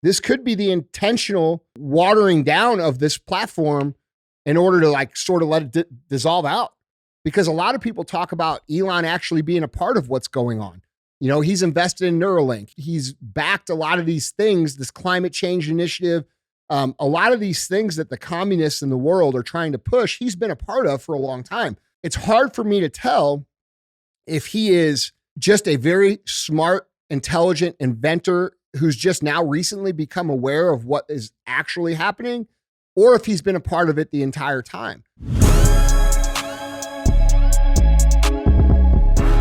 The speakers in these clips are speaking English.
this could be the intentional watering down of this platform in order to like sort of let it dissolve out. Because a lot of people talk about Elon actually being a part of what's going on. You know, he's invested in Neuralink. He's backed a lot of these things, this climate change initiative, a lot of these things that the communists in the world are trying to push, he's been a part of for a long time. It's hard for me to tell if he is just a very smart, intelligent inventor who's just now recently become aware of what is actually happening, or if he's been a part of it the entire time.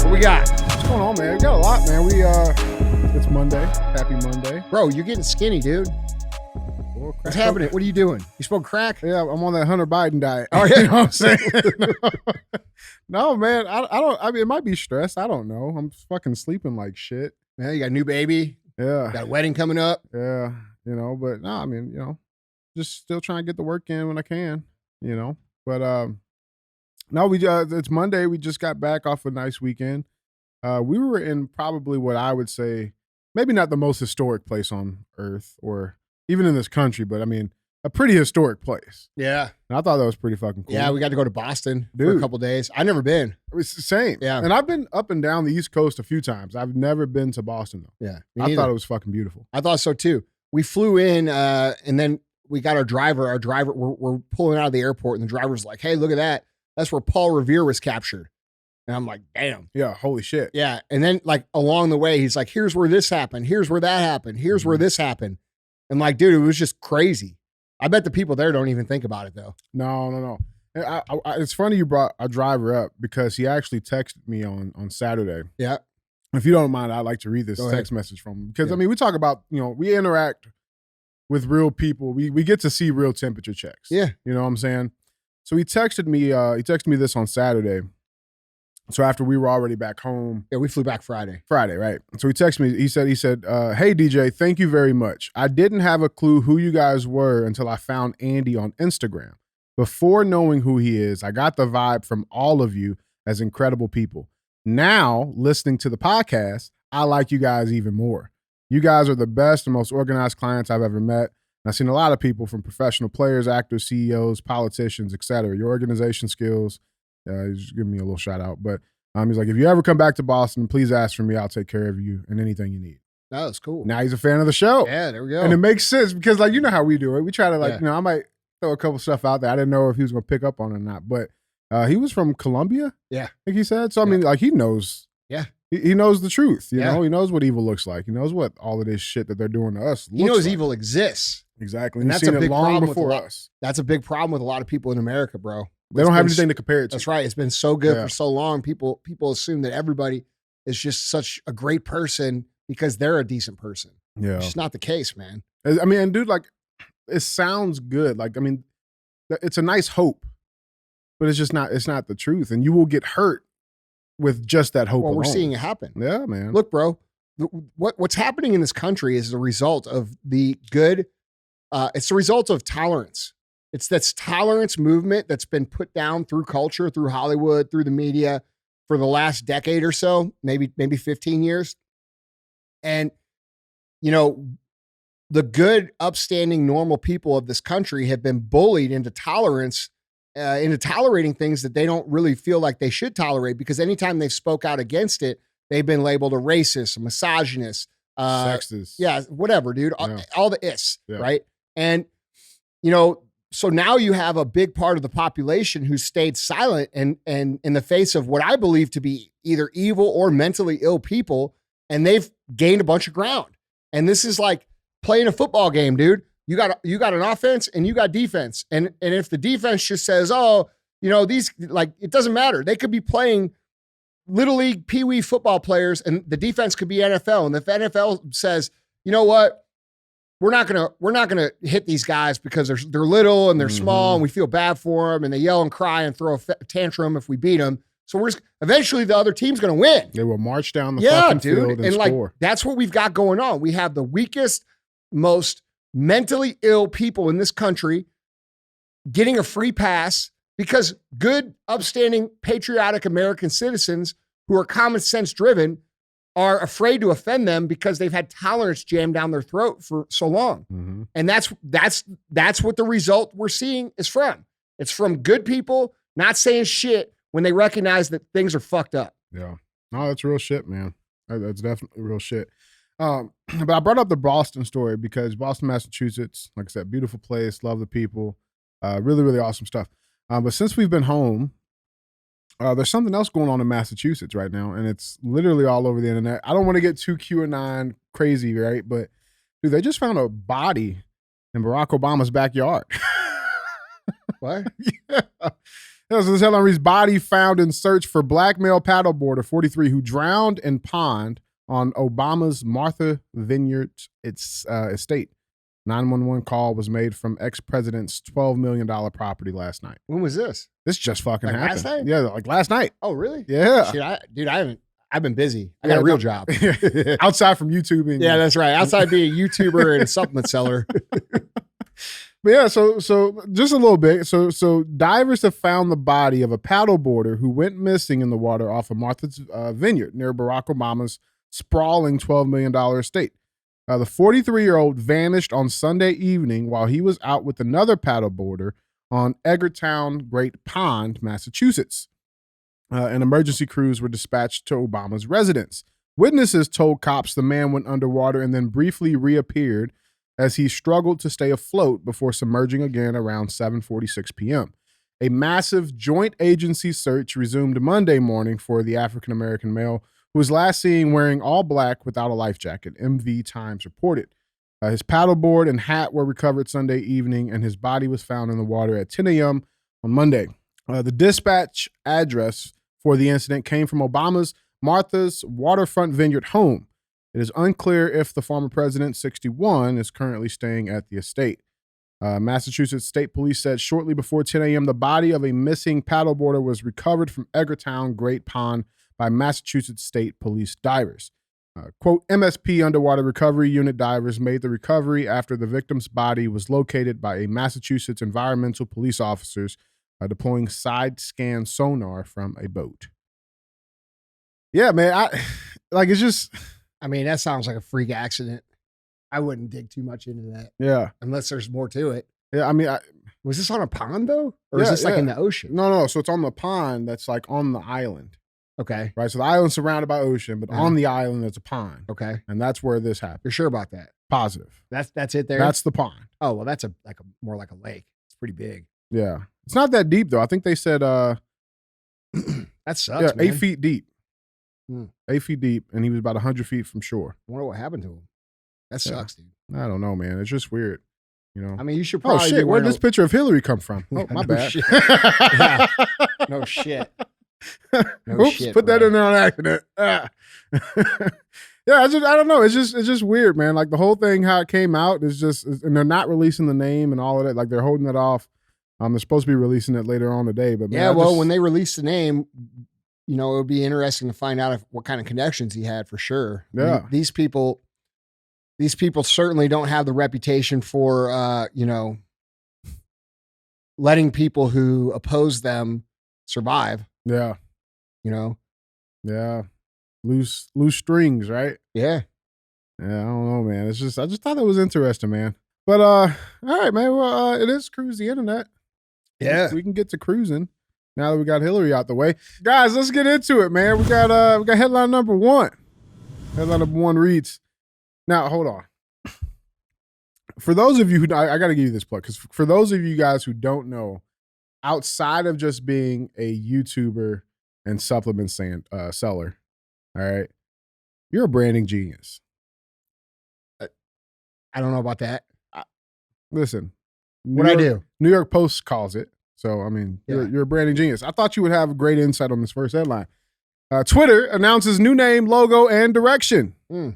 What we got? What's going on, man? We got a lot, man. It's Monday. Happy Monday. Bro, you're getting skinny, dude. What's happening? What are you doing? You smoke crack? Yeah, I'm on that Hunter Biden diet. Oh, yeah. You know what I'm saying? No, man. I mean, it might be stress. I don't know. I'm fucking sleeping like shit. Yeah, you got a new baby. Yeah. Got a wedding coming up. Yeah. You know, but no, I mean, you know, just still trying to get the work in when I can, you know. But no, it's Monday. We just got back off a nice weekend. We were in probably what I would say, maybe not the most historic place on earth or even in this country, but I mean, a pretty historic place. Yeah. And I thought that was pretty fucking cool. Yeah, we got to go to Boston for a couple days. I've never been. It's the same. Yeah. And I've been up and down the East Coast a few times. I've never been to Boston, though. Yeah. I thought it was fucking beautiful. I thought so, too. We flew in and then we got our driver. We're pulling out of the airport and the driver's like, hey, look at that. That's where Paul Revere was captured. And I'm like, damn. Yeah, holy shit. Yeah. And then like along the way, he's like, here's where this happened. Here's where that happened. Here's where this happened. And like, dude, it was just crazy. I bet the people there don't even think about it though. No. It's funny you brought a driver up because he actually texted me on Saturday. Yeah. If you don't mind, I'd like to read this text message from him. Because, I mean, we talk about, you know, we interact with real people. We get to see real temperature checks. Yeah. You know what I'm saying? So he texted me this on Saturday. So after we were already back home. Yeah, we flew back Friday, right? So he texted me, he said, hey DJ, thank you very much. I didn't have a clue who you guys were until I found Andy on Instagram. Before knowing who he is, I got the vibe from all of you as incredible people. Now, listening to the podcast, I like you guys even more. You guys are the best and most organized clients I've ever met. And I've seen a lot of people from professional players, actors, CEOs, politicians, etc. Your organization skills, he's giving me a little shout out. But he's like, if you ever come back to Boston, please ask for me. I'll take care of you and anything you need. That was cool. Now he's a fan of the show. Yeah, there we go. And it makes sense because, like, you know how we do it. We try to, like, you know, I might throw a couple stuff out there. I didn't know if he was going to pick up on it or not. But he was from Colombia, I think he said. So, I mean, like, he knows. Yeah. He knows the truth. You know, he knows what evil looks like. He knows what all of this shit that they're doing to us looks He knows like. evil exists. Exactly. And that's a big problem before us. That's a big problem with a lot of people in America, bro. They don't have anything to compare it to. That's right. It's been so good for so long. People assume that everybody is just such a great person because they're a decent person. Yeah. It's just not the case, man. I mean, and dude, like, it sounds good. Like, I mean, it's a nice hope, but it's not the truth. And you will get hurt with just that hope alone. We're seeing it happen. Yeah, man. Look, bro, what's happening in this country is a result of the good. It's the result of tolerance. It's this tolerance movement that's been put down through culture, through Hollywood, through the media for the last decade or so, maybe 15 years. And, you know, the good, upstanding, normal people of this country have been bullied into tolerance, into tolerating things that they don't really feel like they should tolerate, because anytime they've spoke out against it, they've been labeled a racist, a misogynist, sexist. Yeah, whatever, dude. Yeah. All the is, right? And, you know, so now you have a big part of the population who stayed silent and in the face of what I believe to be either evil or mentally ill people, and they've gained a bunch of ground. And this is like playing a football game, dude. You got an offense and you got defense. And if the defense just says, oh, you know, these, like, it doesn't matter. They could be playing little league pee-wee football players and the defense could be NFL. And if NFL says, you know what, we're not gonna hit these guys because they're little and they're small and we feel bad for them and they yell and cry and throw a tantrum if we beat them. So eventually the other team's gonna win. They will march down the fucking field and like score. that's what we've got going on. We have the weakest, most mentally ill people in this country getting a free pass because good, upstanding, patriotic American citizens who are common sense driven are afraid to offend them because they've had tolerance jammed down their throat for so long. Mm-hmm. And that's what the result we're seeing is from. It's from good people not saying shit when they recognize that things are fucked up. Yeah. No, that's real shit, man. That's definitely real shit. But I brought up the Boston story because Boston, Massachusetts, like I said, beautiful place, love the people, really, really awesome stuff. But since we've been home, there's something else going on in Massachusetts right now, and it's literally all over the internet. I don't want to get too QAnon crazy, right? But dude, they just found a body in Barack Obama's backyard. What? Yeah. So this headline reads, body found in search for black male paddleboarder 43 who drowned in pond on Obama's Martha Vineyard estate. 911 call was made from ex-president's $12 million property last night. When was this? This just fucking Like happened. last night? Yeah, like last night. Oh, really? Yeah. Shit, I've been busy. I got a real job. Outside from YouTube. Yeah, that's right. Outside being a YouTuber and a supplement seller. But yeah, so just a little bit. So divers have found the body of a paddleboarder who went missing in the water off of Martha's Vineyard near Barack Obama's sprawling $12 million estate. The 43-year-old vanished on Sunday evening while he was out with another paddleboarder on Edgartown Great Pond, Massachusetts. And emergency crews were dispatched to Obama's residence. Witnesses told cops the man went underwater and then briefly reappeared as he struggled to stay afloat before submerging again around 7:46 p.m. A massive joint agency search resumed Monday morning for the African-American male who was last seen wearing all black without a life jacket, MV Times reported. His paddleboard and hat were recovered Sunday evening, and his body was found in the water at 10 a.m. on Monday. The dispatch address for the incident came from Obama's Martha's waterfront vineyard home. It is unclear if the former president, 61, is currently staying at the estate. Massachusetts State Police said shortly before 10 a.m., the body of a missing paddleboarder was recovered from Edgartown Great Pond by Massachusetts State Police divers. Quote, MSP Underwater Recovery Unit divers made the recovery after the victim's body was located by a Massachusetts environmental police officers deploying side scan sonar from a boat. Yeah, man, it's just... I mean, that sounds like a freak accident. I wouldn't dig too much into that. Yeah. Unless there's more to it. Yeah, I mean... Was this on a pond, though? Or is this like in the ocean? No. So it's on the pond that's like on the island. Okay. Right? So the island's surrounded by ocean, but on the island there's a pond. Okay. And that's where this happened. You're sure about that? Positive. That's it there? That's the pond. Oh, well, that's more like a lake. It's pretty big. Yeah. It's not that deep, though. I think they said... that sucks, man. 8 feet deep. 8 feet deep, and he was about 100 feet from shore. I wonder what happened to him. That sucks, dude. I don't know, man. It's just weird, you know. I mean, you should probably. Oh shit! Where did this picture of Hillary come from? Oh, my bad. Shit. Yeah. No shit. No Oops, shit, put that bro. in there on accident. Yeah, I don't know. It's just weird, man. Like the whole thing, how it came out is just, and they're not releasing the name and all of that. Like they're holding it off. They're supposed to be releasing it later on today, but man, yeah. Well, when they release the name, you know, it would be interesting to find out what kind of connections he had for sure. Yeah. I mean, these people certainly don't have the reputation for, letting people who oppose them survive. Yeah. You know? Yeah. Loose strings, right? Yeah. Yeah. I don't know, man. I just thought that was interesting, man. But, all right, man. Well, it is Cruise the Internet. Yeah. We can get to cruising. Now that we got Hillary out the way. Guys, let's get into it, man. We got headline number one. Headline number one reads, now, hold on. For those of you who, I got to give you this plug, because for those of you guys who don't know, outside of just being a YouTuber and supplement seller, all right, you're a branding genius. I don't know about that. Listen. What I do? New York Post calls it. So, I mean, you're a branding genius. I thought you would have great insight on this first headline. Twitter announces new name, logo, and direction. I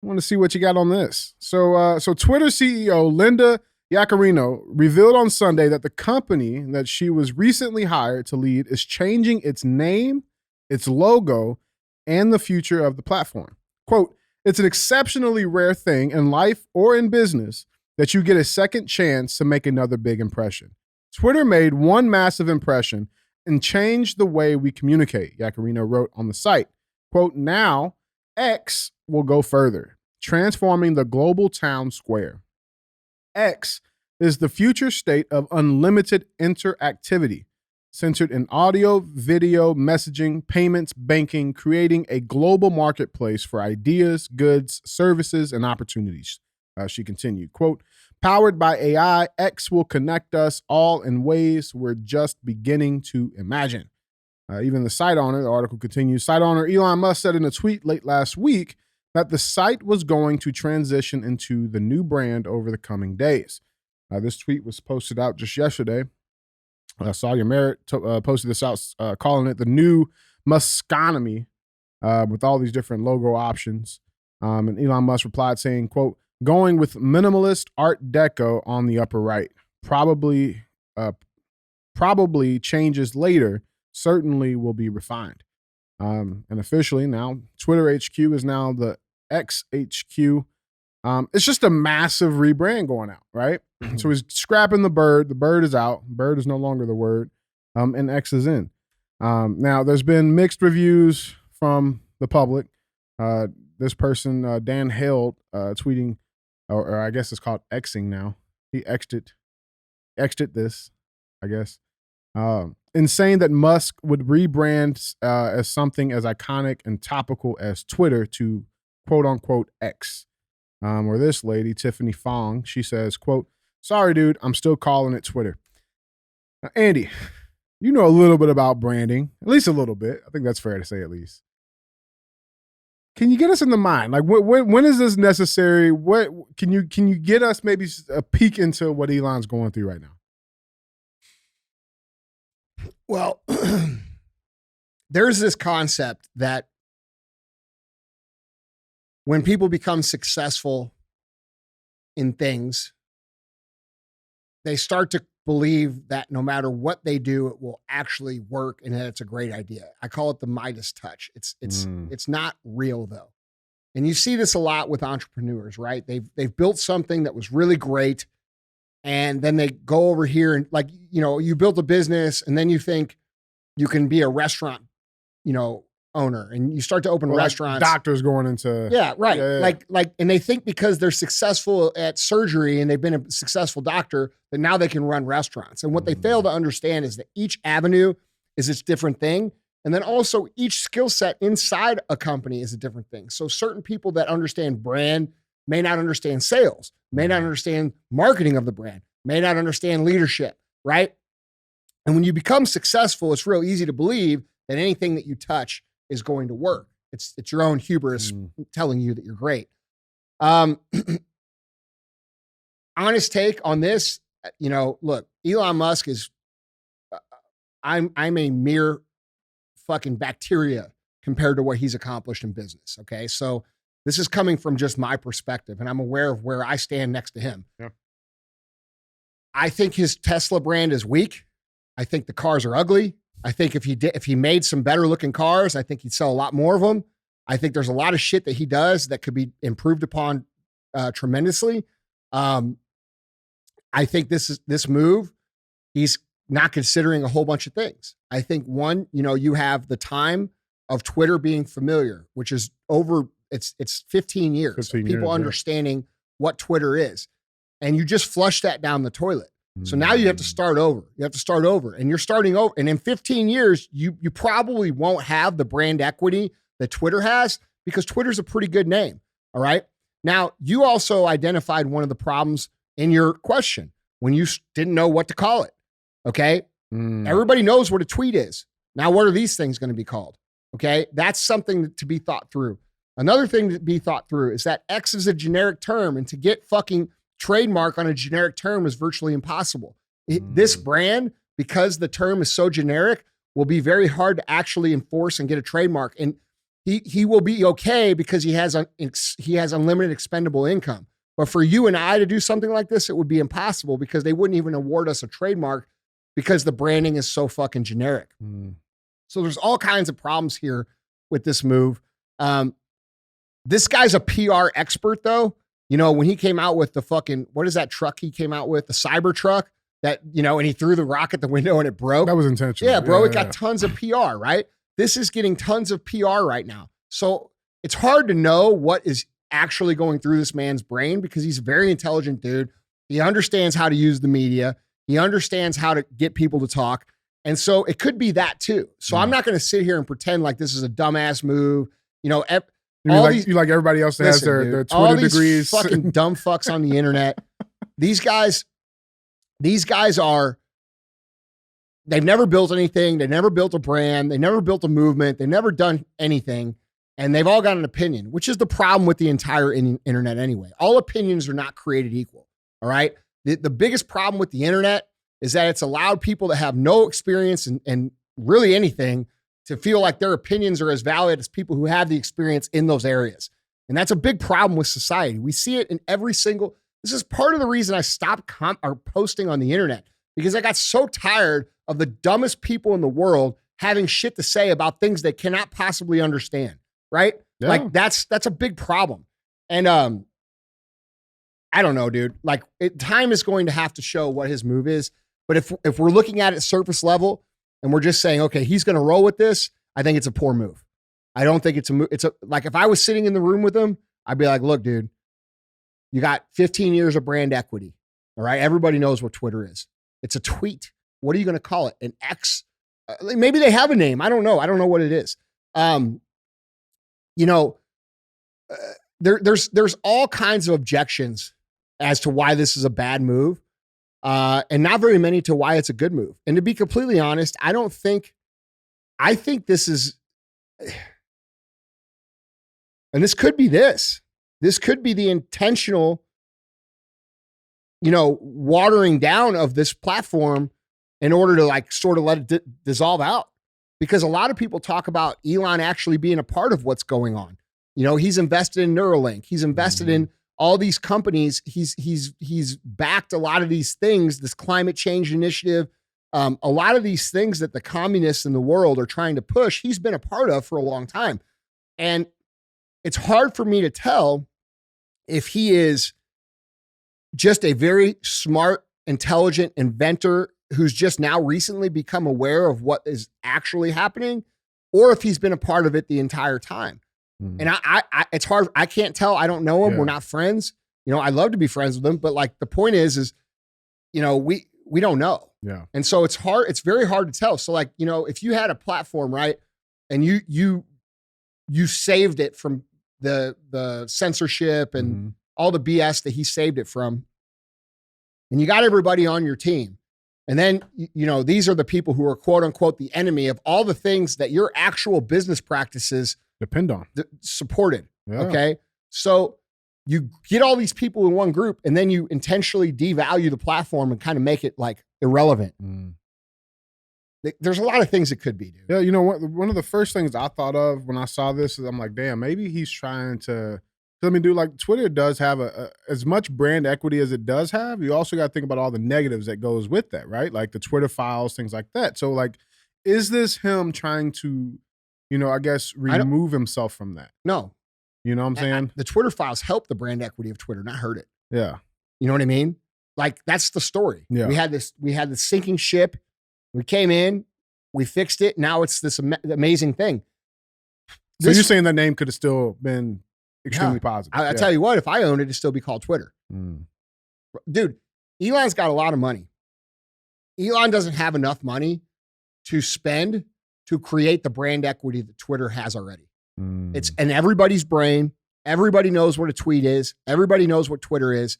want to see what you got on this. So Twitter CEO Linda Yaccarino revealed on Sunday that the company that she was recently hired to lead is changing its name, its logo, and the future of the platform. Quote, it's an exceptionally rare thing in life or in business that you get a second chance to make another big impression. Twitter made one massive impression and changed the way we communicate, Yaccarino wrote on the site. Quote, now X will go further, transforming the global town square. X is the future state of unlimited interactivity, centered in audio, video, messaging, payments, banking, creating a global marketplace for ideas, goods, services, and opportunities. She continued, quote, powered by AI, X will connect us all in ways we're just beginning to imagine. Even the site owner, the article continues, site owner Elon Musk said in a tweet late last week that the site was going to transition into the new brand over the coming days. This tweet was posted out just yesterday. Sawyer Merritt posted this out, calling it the new Muskonomy, with all these different logo options. And Elon Musk replied saying, quote, going with minimalist Art Deco on the upper right. Probably changes later, certainly will be refined. And officially now, Twitter HQ is now the X HQ. It's just a massive rebrand going out, right? So he's scrapping the bird. The bird is out. Bird is no longer the word. And X is in. Now, there's been mixed reviews from the public. This person, Dan Hale, tweeting, or I guess it's called Xing now. He X'd this, I guess. In saying that Musk would rebrand as something as iconic and topical as Twitter to quote unquote X. Or this lady, Tiffany Fong, she says, quote, sorry, dude, I'm still calling it Twitter. Now, Andy, you know a little bit about branding, at least a little bit. I think that's fair to say at least. Can you get us in the mind? Like, when is this necessary? What can you get us maybe a peek into what Elon's going through right now? Well, there's this concept that when people become successful in things, they start to believe that no matter what they do, it will actually work and that it's a great idea. I call it the Midas touch. It's not real though. And you see this a lot with entrepreneurs, right? They've built something that was really great. And then they go over here and like, you built a business and then you think you can be a restaurant, owner, and you start to open restaurants. Like doctors going into. Yeah, right. Yeah. Like, and they think because they're successful at surgery and they've been a successful doctor that now they can run restaurants. And what they fail to understand is that each avenue is its different thing. And then also each skill set inside a company is a different thing. So certain people that understand brand may not understand sales, may not understand marketing of the brand, may not understand leadership, right? And when you become successful, it's real easy to believe that anything that you touch is going to work. It's your own hubris telling you that you're great. Honest take on this, look, Elon Musk is, I'm a mere fucking bacteria compared to what he's accomplished in business. Okay. So this is coming from just my perspective and I'm aware of where I stand next to him. Yeah. I think his Tesla brand is weak. I think the cars are ugly. I think if he made some better looking cars, I think he'd sell a lot more of them. I think there's a lot of shit that he does that could be improved upon tremendously. I think this move, he's not considering a whole bunch of things. I think one, you have the time of Twitter being familiar, which is over. It's 15 years. 15 people years, understanding what Twitter is, and you just flush that down the toilet. So now you have to start over. You have to start over and you're starting over. And in 15 years, you probably won't have the brand equity that Twitter has because Twitter's a pretty good name. All right. Now, you also identified one of the problems in your question when you didn't know what to call it. Okay. Everybody knows what a tweet is. Now, what are these things going to be called? Okay. That's something to be thought through. Another thing to be thought through is that X is a generic term, and to get fucking trademark on a generic term is virtually impossible. This brand, because the term is so generic, will be very hard to actually enforce and get a trademark. And he will be okay because he has unlimited expendable income. But for you and I to do something like this, it would be impossible because they wouldn't even award us a trademark because the branding is so fucking generic. So there's all kinds of problems here with this move. This guy's a PR expert though. When he came out with the fucking, what is that truck he came out with? The Cybertruck that, and he threw the rock at the window and it broke. That was intentional. Yeah, bro. It got tons of PR, right? This is getting tons of PR right now. So it's hard to know what is actually going through this man's brain because he's a very intelligent dude. He understands how to use the media. He understands how to get people to talk. And so it could be that too. So I'm not going to sit here and pretend like this is a dumbass move. You know, you like everybody else that has their Twitter all these degrees. Fucking dumb fucks on the internet. These guys are, they've never built anything. They've never built a brand. They never built a movement. They've never done anything. And they've all got an opinion, which is the problem with the entire internet anyway. All opinions are not created equal. All right. The biggest problem with the internet is that it's allowed people that have no experience and really anything to feel like their opinions are as valid as people who have the experience in those areas. And that's a big problem with society. We see it in every single, this is part of the reason I stopped posting on the internet, because I got so tired of the dumbest people in the world having shit to say about things they cannot possibly understand. Right? Yeah. Like that's a big problem. And I don't know, dude. Like time is going to have to show what his move is. But if we're looking at it surface level and we're just saying, okay, he's going to roll with this, I think it's a poor move. I don't think it's a move. Like if I was sitting in the room with him, I'd be like, look, dude, you got 15 years of brand equity. All right. Everybody knows what Twitter is. It's a tweet. What are you going to call it? An X? Maybe they have a name. I don't know. I don't know what it is. You know, there's all kinds of objections as to why this is a bad move, and not very many to why it's a good move. And to be completely honest, I think this is, and this could be this could be the intentional, you know, watering down of this platform in order to like sort of let it dissolve out. Because a lot of people talk about Elon actually being a part of what's going on. You know, he's invested in Neuralink. He's invested in all these companies. He's backed a lot of these things, this climate change initiative, a lot of these things that the communists in the world are trying to push. He's been a part of for a long time. And it's hard for me to tell if he is just a very smart, intelligent inventor who's just now recently become aware of what is actually happening, or if he's been a part of it the entire time. And I it's hard. I can't tell. I don't know him. Yeah. We're not friends. You know, I'd love to be friends with him, but like the point is, you know, we don't know. Yeah. And so it's hard. It's very hard to tell. So like, you know, if you had a platform, right, and you saved it from the censorship and all the BS that he saved it from, and you got everybody on your team. And then, you know, these are the people who are quote unquote the enemy of all the things that your actual business practices depend on, supported. Yeah. Okay. So you get all these people in one group and then you intentionally devalue the platform and kind of make it like irrelevant. There's a lot of things it could be, dude. Yeah. You know what? One of the first things I thought of when I saw this is I'm like, damn, maybe he's trying to, I mean, dude, like Twitter does have as much brand equity as it does have. You also got to think about all the negatives that goes with that, right? Like the Twitter files, things like that. So like, is this him trying to, you know, I guess remove himself from that? No. You know what I'm saying? The Twitter files help the brand equity of Twitter, not hurt it. Yeah. You know what I mean? Like that's the story. Yeah. We had this sinking ship. We came in, we fixed it. Now it's this amazing thing. So you're saying that name could have still been extremely positive. I tell you what, if I owned it, it'd still be called Twitter. Dude, Elon's got a lot of money. Elon doesn't have enough money to spend to create the brand equity that Twitter has already. It's in everybody's brain. Everybody knows what a tweet is. Everybody knows what Twitter is.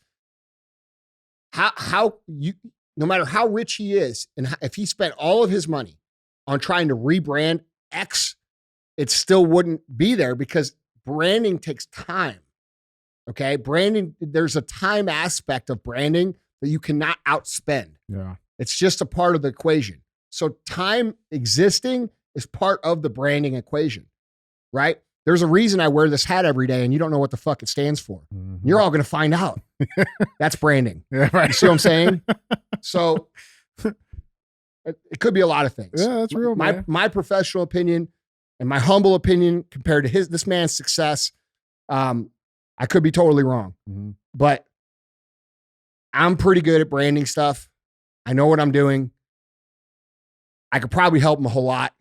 No matter how rich he is, and if he spent all of his money on trying to rebrand X, it still wouldn't be there because branding takes time. Okay. Branding, there's a time aspect of branding that you cannot outspend. Yeah. It's just a part of the equation. So time existing is part of the branding equation, right? There's a reason I wear this hat every day and you don't know what the fuck it stands for. You're all going to find out. That's branding. Yeah, right. You see what I'm saying? So it could be a lot of things. Yeah, that's real, man. My professional opinion and my humble opinion compared to this man's success, I could be totally wrong, but I'm pretty good at branding stuff. I know what I'm doing. I could probably help him a whole lot.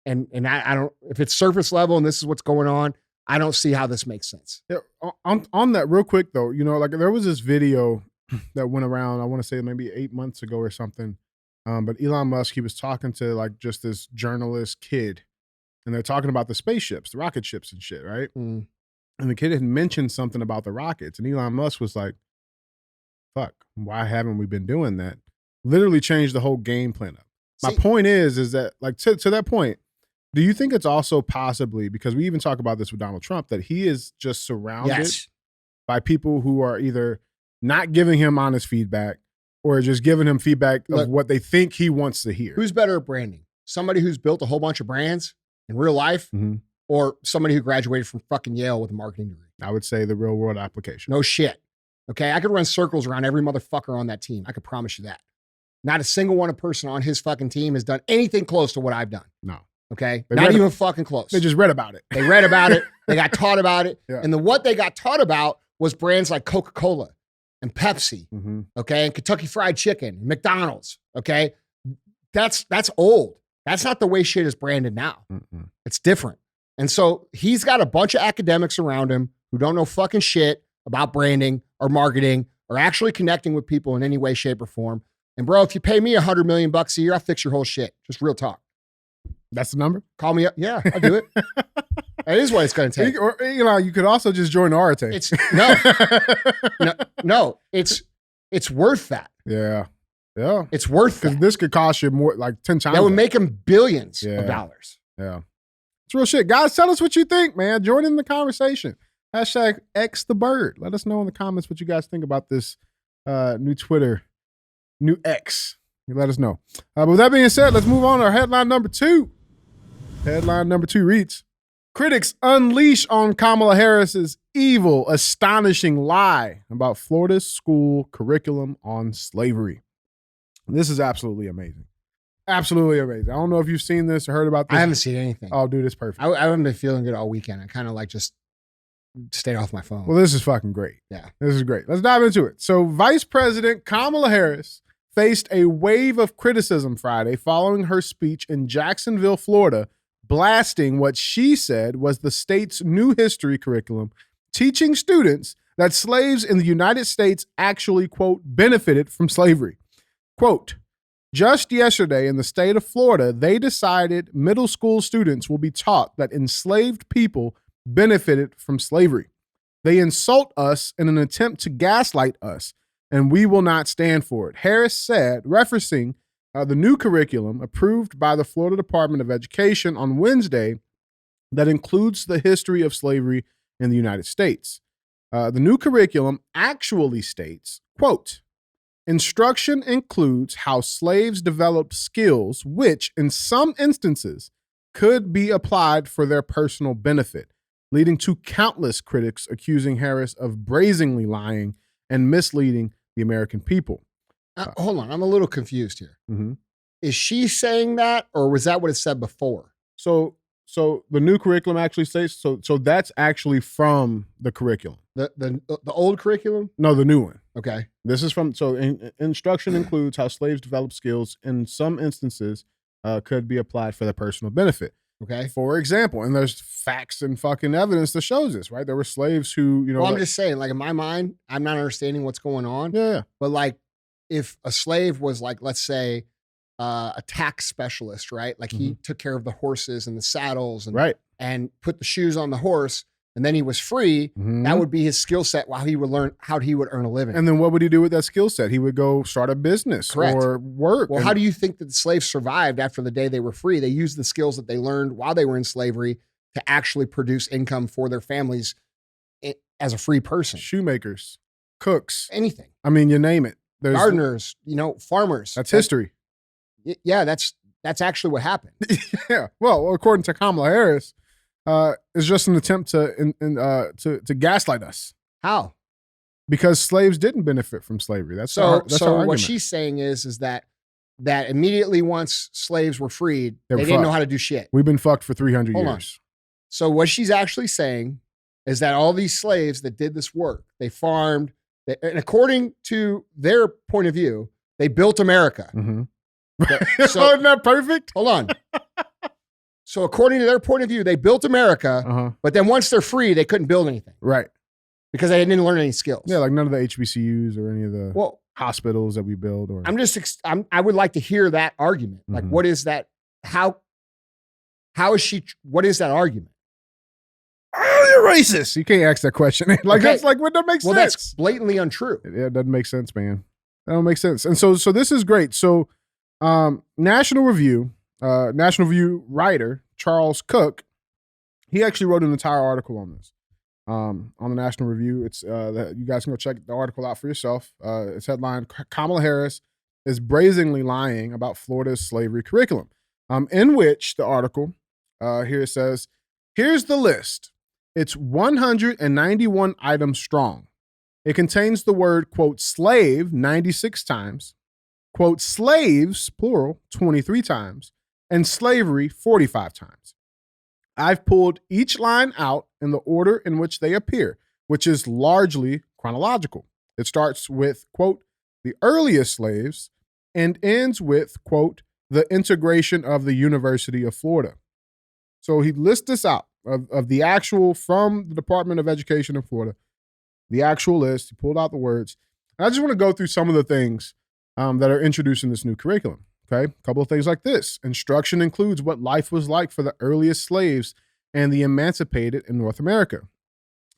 And I don't, if it's surface level and this is what's going on, I don't see how this makes sense. Yeah, on that real quick though, like there was this video that went around, I want to say maybe 8 months ago or something. But Elon Musk, he was talking to like just this journalist kid, and they're talking about the spaceships, the rocket ships and shit, right? Mm. And the kid had mentioned something about the rockets, and Elon Musk was like, fuck, why haven't we been doing that? Literally changed the whole game plan up. My point is that like to that point, do you think it's also possibly, because we even talk about this with Donald Trump, that he is just surrounded by people who are either not giving him honest feedback or just giving him feedback of what they think he wants to hear? Who's better at branding? Somebody who's built a whole bunch of brands in real life, or somebody who graduated from fucking Yale with a marketing degree? I would say the real world application. No shit. Okay, I could run circles around every motherfucker on that team. I could promise you that. Not a single one person on his fucking team has done anything close to what I've done. No. Okay? Not even fucking close. They just read about it. They read about it. They got taught about it. Yeah. And what they got taught about was brands like Coca-Cola and Pepsi, okay? And Kentucky Fried Chicken, McDonald's, okay? That's old. That's not the way shit is branded now. It's different. And so he's got a bunch of academics around him who don't know fucking shit about branding or marketing or actually connecting with people in any way, shape, or form. And bro, if you pay me $100 million a year, I'll fix your whole shit. Just real talk. That's the number? Call me up. Yeah, I'll do it. That is what it's going to take. Or, you could also just join Arete. It's no. It's worth that. Yeah. It's worth that. Because this could cost you more, like 10 times. That would make him billions of dollars. Yeah. It's real shit. Guys, tell us what you think, man. Join in the conversation. Hashtag X the bird. Let us know in the comments what you guys think about this new Twitter, new X. You let us know. But with that being said, let's move on to our headline number 2. Headline number 2 reads, critics unleash on Kamala Harris's evil, astonishing lie about Florida's school curriculum on slavery. This is absolutely amazing. Absolutely amazing. I don't know if you've seen this or heard about this. I haven't seen anything. Oh, dude, it's perfect. I haven't been feeling good all weekend. I kind of like just stayed off my phone. Well, this is fucking great. Yeah. This is great. Let's dive into it. So Vice President Kamala Harris faced a wave of criticism Friday following her speech in Jacksonville, Florida, blasting what she said was the state's new history curriculum, teaching students that slaves in the United States actually, quote, benefited from slavery. Quote, just yesterday in the state of Florida, they decided middle school students will be taught that enslaved people benefited from slavery. They insult us in an attempt to gaslight us, and we will not stand for it. Harris said, referencing the new curriculum approved by the Florida Department of Education on Wednesday that includes the history of slavery in the United States. The new curriculum actually states, quote, instruction includes how slaves developed skills which, in some instances, could be applied for their personal benefit, leading to countless critics accusing Harris of brazenly lying and misleading the American people. Hold on. I'm a little confused here. Is she saying that, or was that what it said before? So the new curriculum actually states, so that's actually from the curriculum. The old curriculum? No, the new one. Okay. This is from, instruction includes how slaves develop skills in some instances could be applied for their personal benefit. Okay. For example, and there's facts and fucking evidence that shows this, right? There were slaves who, Well, I'm just saying, like in my mind, I'm not understanding what's going on. Yeah. But like, if a slave was like, let's say, a tax specialist, right? Like he took care of the horses and the saddles and put the shoes on the horse, and then he was free. That would be his skill set while he would learn how he would earn a living. And then what would he do with that skill set? He would go start a business or work. Well, how do you think that the slaves survived after the day they were free? They used the skills that they learned while they were in slavery to actually produce income for their families as a free person. Shoemakers, cooks, anything. I mean, you name it. There's gardeners, farmers. That's history. Yeah, that's actually what happened. Yeah. Well, according to Kamala Harris, it's just an attempt to gaslight us. How? Because slaves didn't benefit from slavery. That's so our what she's saying is that immediately once slaves were freed, they didn't know how to do shit. We've been fucked for 300 Hold years. On. So what she's actually saying is that all these slaves that did this work, they farmed, and according to their point of view, they built America. So isn't that perfect? Hold on. So according to their point of view, they built America, but then once they're free, they couldn't build anything. Right. Because they didn't learn any skills. Yeah, like none of the HBCUs or any of the hospitals that we build. Or I would like to hear that argument. Like, what is that? How what is that argument? Oh, you're racist. You can't ask that question. Like, that's like, what that makes sense. Well, that's blatantly untrue. Yeah, it doesn't make sense, man. That don't make sense. And so this is great. So National Review writer, Charles Cook, he actually wrote an entire article on this. On the National Review. It's you guys can go check the article out for yourself. It's headlined, Kamala Harris is brazenly lying about Florida's slavery curriculum, in which the article, here it says, here's the list. It's 191 items strong. It contains the word, quote, slave 96 times, quote, slaves, plural, 23 times, and slavery 45 times. I've pulled each line out in the order in which they appear, which is largely chronological. It starts with, quote, the earliest slaves and ends with, quote, the integration of the University of Florida. So he lists this out of the actual, from the Department of Education in Florida, the actual list. He pulled out the words. And I just want to go through some of the things that are introduced in this new curriculum. Okay, a couple of things like this. Instruction includes what life was like for the earliest slaves and the emancipated in North America.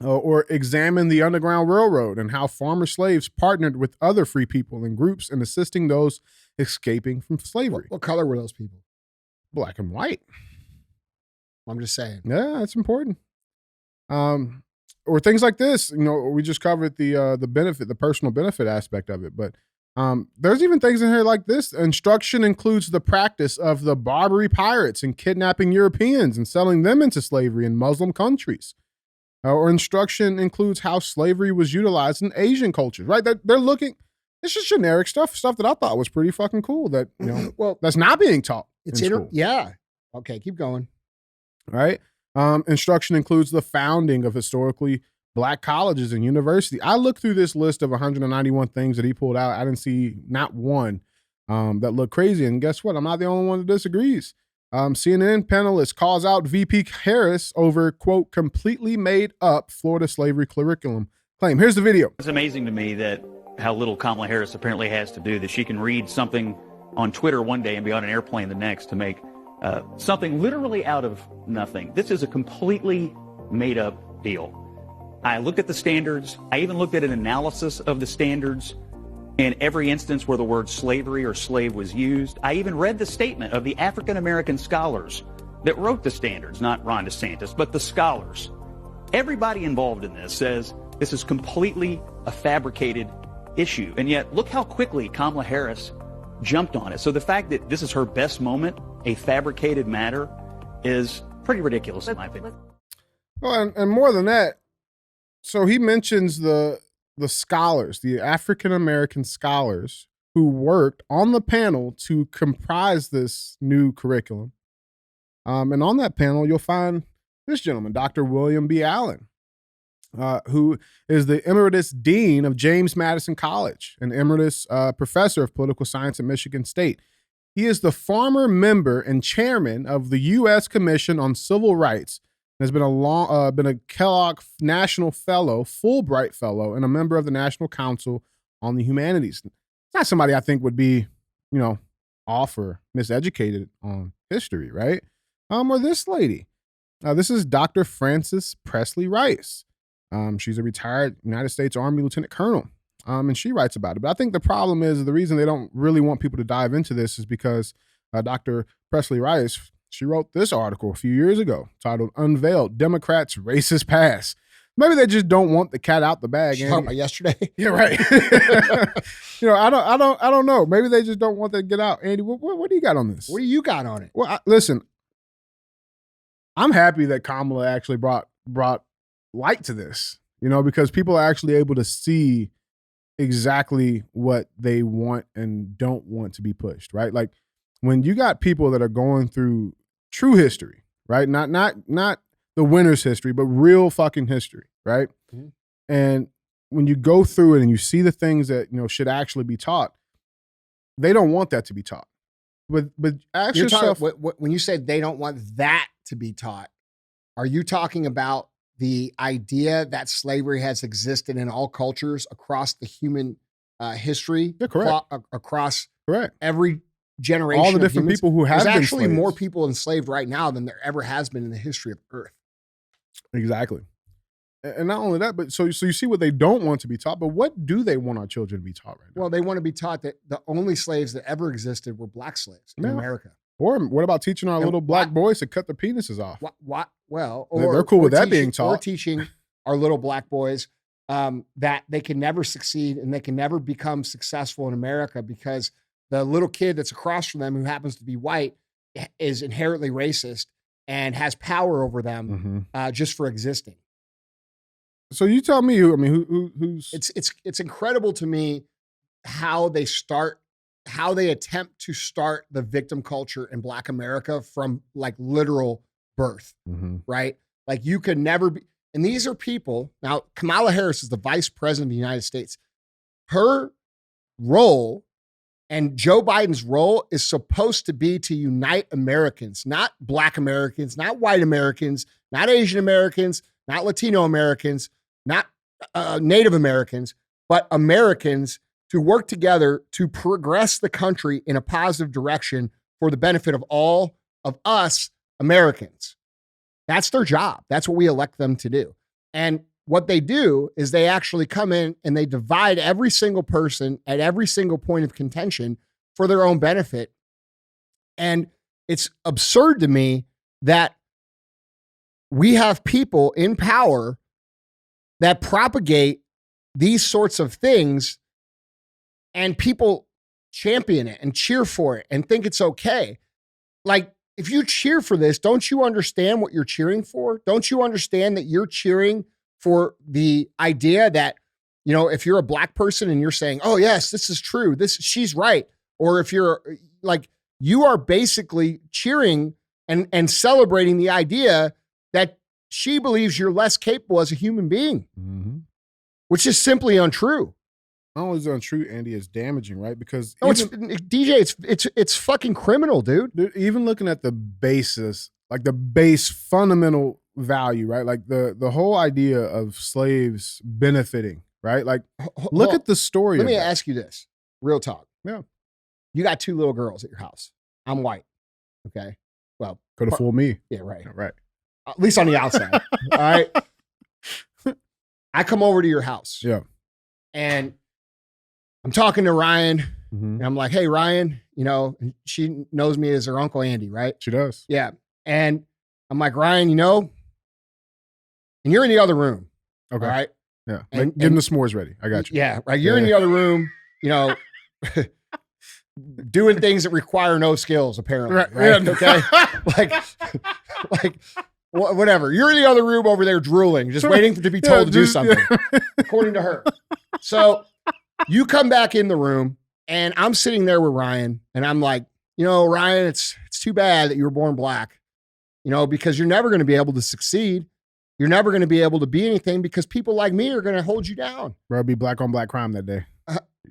Or examine the Underground Railroad and how former slaves partnered with other free people and groups in assisting those escaping from slavery. What color were those people? Black and white. I'm just saying. Yeah, that's important. Or things like this. You know, we just covered the benefit, the personal benefit aspect of it, but there's even things in here like this. Instruction includes the practice of the Barbary pirates and kidnapping Europeans and selling them into slavery in Muslim countries. Or instruction includes how slavery was utilized in Asian cultures, right? They're looking, it's just generic stuff that I thought was pretty fucking cool that, you know, well, that's not being taught. It's yeah. Okay, keep going. Right? Instruction includes the founding of historically Black colleges and universities. I looked through this list of 191 things that he pulled out. I didn't see not one that looked crazy. And guess what? I'm not the only one that disagrees. CNN panelist calls out VP Harris over, quote, completely made up Florida slavery curriculum claim. Here's the video. It's amazing to me that how little Kamala Harris apparently has to do, that she can read something on Twitter one day and be on an airplane the next to make something literally out of nothing. This is a completely made up deal. I looked at the standards. I even looked at an analysis of the standards in every instance where the word slavery or slave was used. I even read the statement of the African-American scholars that wrote the standards, not Ron DeSantis, but the scholars. Everybody involved in this says this is completely a fabricated issue. And yet, look how quickly Kamala Harris jumped on it. So the fact that this is her best moment, a fabricated matter, is pretty ridiculous in my opinion. Well, and more than that, so he mentions the scholars, the African-American scholars who worked on the panel to comprise this new curriculum. And on that panel, you'll find this gentleman, Dr. William B. Allen, who is the Emeritus Dean of James Madison College, an Emeritus Professor of Political Science at Michigan State. He is the former member and chairman of the U.S. Commission on Civil Rights, has been a Kellogg National Fellow, Fulbright Fellow, and a member of the National Council on the Humanities. It's not somebody I think would be, you know, off or miseducated on history, right? Or this lady. This is Dr. Frances Presley Rice. She's a retired United States Army Lieutenant Colonel, and she writes about it. But I think the problem is the reason they don't really want people to dive into this is because Dr. Presley Rice, she wrote this article a few years ago titled "Unveiled: Democrats' Racist Past." Maybe they just don't want the cat out the bag. Talking about yesterday. Yeah, right. You know, I don't know. Maybe they just don't want that to get out. Andy, what do you got on this? What do you got on it? Well, listen, I'm happy that Kamala actually brought light to this. You know, because people are actually able to see exactly what they want and don't want to be pushed. Right, like when you got people that are going through true history, right? Not the winner's history, but real fucking history, right? Mm-hmm. And when you go through it and you see the things that, you know, should actually be taught, they don't want that to be taught. But ask You're yourself. talking, when you say they don't want that to be taught, are you talking about the idea that slavery has existed in all cultures across the human history? Yeah, correct. Across Correct. every generation. All the of different humans? people who have There's been actually slaves. more people enslaved right now than there ever has been in the history of Earth. Exactly. And not only that, but so you see what they don't want to be taught, but what do they want our children to be taught right now? Well, they want to be taught that the only slaves that ever existed were black slaves in Yeah. America. Or what about teaching our And little black why- boys to cut their penises off? What? Well, They're cool with that being Or taught. teaching our little black boys that they can never succeed and they can never become successful in America because the little kid that's across from them who happens to be white is inherently racist and has power over them just for existing. So you tell me who's It's incredible to me how they attempt to start the victim culture in Black America from like literal birth, right? Like you could never be, and these are people. Now, Kamala Harris is the vice president of the United States. Her role and Joe Biden's role is supposed to be to unite Americans, not Black Americans, not white Americans, not Asian Americans, not Latino Americans, not Native Americans, but Americans to work together to progress the country in a positive direction for the benefit of all of us Americans. That's their job. That's what we elect them to do. And what they do is they actually come in and they divide every single person at every single point of contention for their own benefit. And it's absurd to me that we have people in power that propagate these sorts of things and people champion it and cheer for it and think it's okay. Like, if you cheer for this, don't you understand what you're cheering for? Don't you understand that you're cheering for the idea that, you know, if you're a black person and you're saying, oh, yes, this is true, she's right. Or if you're like, you are basically cheering and celebrating the idea that she believes you're less capable as a human being, which is simply untrue. Not only is it untrue, Andy, it's damaging, right? Because it's fucking criminal, dude. Even looking at the basis, like the base fundamental value, right? Like the whole idea of slaves benefiting, right? Like look at the story. Let me ask you this, real talk. Yeah. You got two little girls at your house. I'm white. Okay. Well, could have fooled me. Yeah, right. Right. At least on the outside. All right. I come over to your house. Yeah. And I'm talking to Ryan, Mm-hmm. and I'm like, hey, Ryan, you know, and she knows me as her Uncle Andy, right? She does. Yeah. And I'm like, Ryan, you know, and you're in the other room. Okay. All right. Yeah. And- Getting the s'mores ready. I got you. Yeah. Right. You're in the other room, you know, doing things that require no skills, apparently. Right. Yeah. Okay. like, whatever. You're in the other room over there drooling, just waiting to be told to do something, according to her. So you come back in the room and I'm sitting there with Ryan and I'm like, you know, Ryan, it's too bad that you were born black, you know, because you're never going to be able to succeed. You're never going to be able to be anything because people like me are going to hold you down. Bro, it'd be black on black crime that day.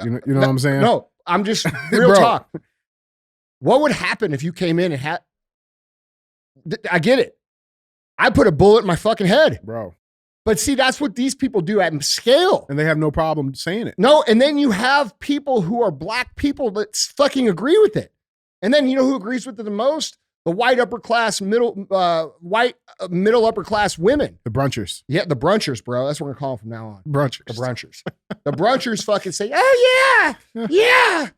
You know what I'm saying? No, I'm just real talk. What would happen if you came in and had, I get it. I put a bullet in my fucking head. Bro. But see, that's what these people do at scale. And they have no problem saying it. No, and then you have people who are black people that fucking agree with it. And then you know who agrees with it the most? The white upper class, middle upper class women. The brunchers. Yeah, the brunchers, bro. That's what we're gonna call them from now on. Brunchers. The brunchers. The brunchers fucking say, oh yeah.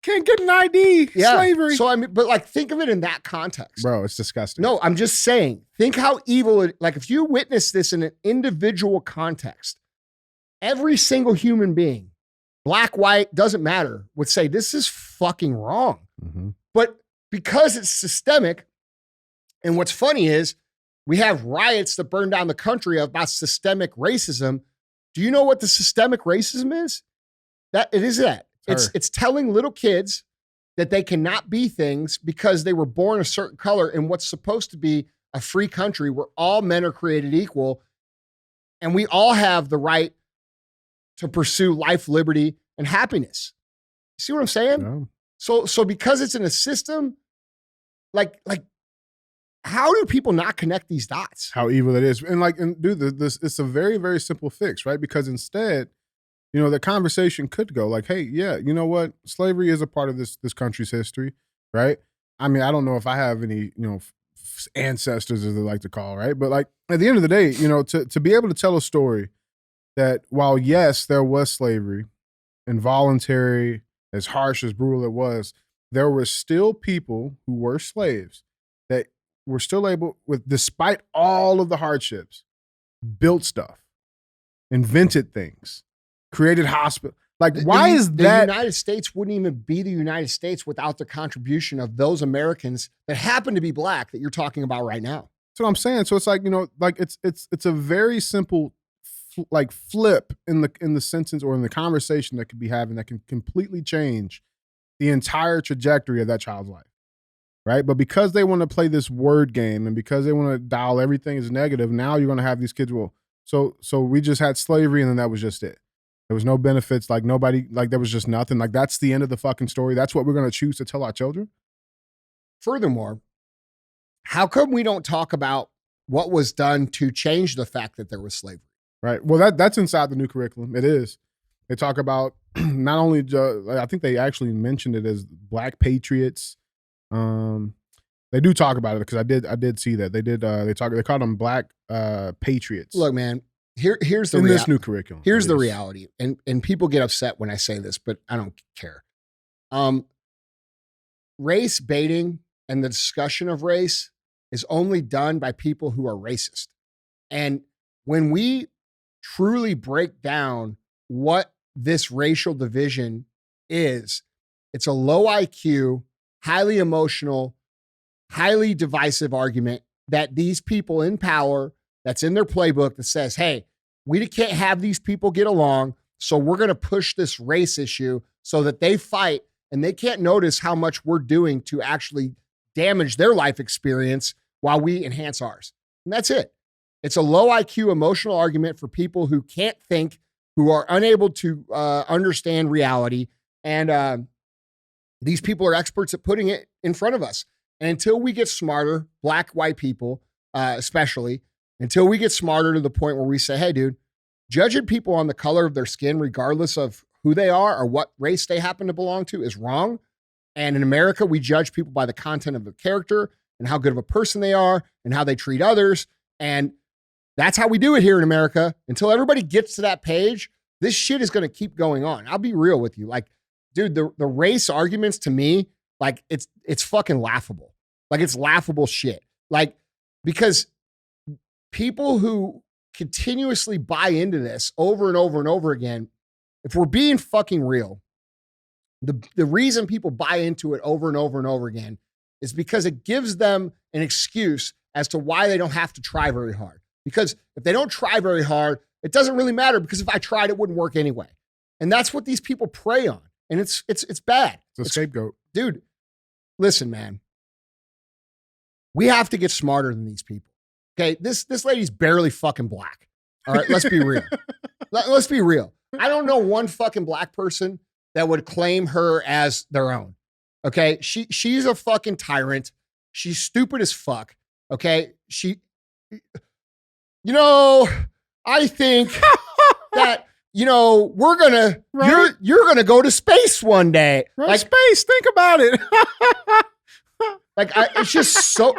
Can't get an ID. Yeah. Slavery. So I mean, but like think of it in that context. Bro, it's disgusting. No, I'm just saying, think how evil it, like if you witness this in an individual context, every single human being, black, white, doesn't matter, would say this is fucking wrong. Mm-hmm. But because it's systemic, and what's funny is we have riots that burn down the country about systemic racism. Do you know what the systemic racism is? It's telling little kids that they cannot be things because they were born a certain color in what's supposed to be a free country where all men are created equal and we all have the right to pursue life, liberty, and happiness. See what I'm saying? No. So because it's in a system, like how do people not connect these dots? How evil it is. And dude, this it's a very, very simple fix, right? Because instead, the conversation could go like, hey, yeah, you know what? Slavery is a part of this country's history, right? I mean, I don't know if I have any, ancestors, as they like to call, right? But like at the end of the day, to be able to tell a story that while yes, there was slavery, involuntary, as harsh, as brutal it was, there were still people who were slaves that were still able, despite all of the hardships, built stuff, invented things, created hospitals. Like, why is that? The United States wouldn't even be the United States without the contribution of those Americans that happen to be black that you're talking about right now. That's what I'm saying. So it's like, it's a very simple flip in the sentence or in the conversation that could be having that can completely change the entire trajectory of that child's life. Right. But because they want to play this word game and because they want to dial everything as negative, now you're going to have these kids. Well, so we just had slavery and then that was just it. There was no benefits. Like nobody, like there was just nothing. Like that's the end of the fucking story. That's what we're going to choose to tell our children. Furthermore, how come we don't talk about what was done to change the fact that there was slavery? Right. Well, that's inside the new curriculum. It is. They talk about not only, I think they actually mentioned it as Black patriots. They do talk about it because I did see that they called them Black patriots. Look, man, here's the this new curriculum. Here's the reality, and people get upset when I say this, but I don't care. Race baiting and the discussion of race is only done by people who are racist, and when we truly break down what this racial division is, it's a low IQ, highly emotional, highly divisive argument that these people in power, that's in their playbook, that says, hey, we can't have these people get along, so we're going to push this race issue so that they fight and they can't notice how much we're doing to actually damage their life experience while we enhance ours. And that's it. It's a low IQ emotional argument for people who can't think, who are unable to understand reality. And these people are experts at putting it in front of us. And until we get smarter, black, white people, especially, until we get smarter to the point where we say, hey, dude, judging people on the color of their skin, regardless of who they are or what race they happen to belong to, is wrong. And in America, we judge people by the content of their character and how good of a person they are and how they treat others. And that's how we do it here in America. Until everybody gets to that page, this shit is going to keep going on. I'll be real with you. Like, dude, the race arguments to me, like it's fucking laughable. Like it's laughable shit. Like, because people who continuously buy into this over and over and over again, if we're being fucking real, the reason people buy into it over and over and over again is because it gives them an excuse as to why they don't have to try very hard. Because if they don't try very hard, it doesn't really matter, because if I tried, it wouldn't work anyway. And that's what these people prey on. And it's bad. It's a scapegoat. Dude, listen, man. We have to get smarter than these people. Okay, this lady's barely fucking black. All right, let's be real. Let's be real. I don't know one fucking black person that would claim her as their own. Okay, she's a fucking tyrant. She's stupid as fuck. Okay, I think that, we're gonna, right? you're gonna go to space one day. Right, like space, think about it.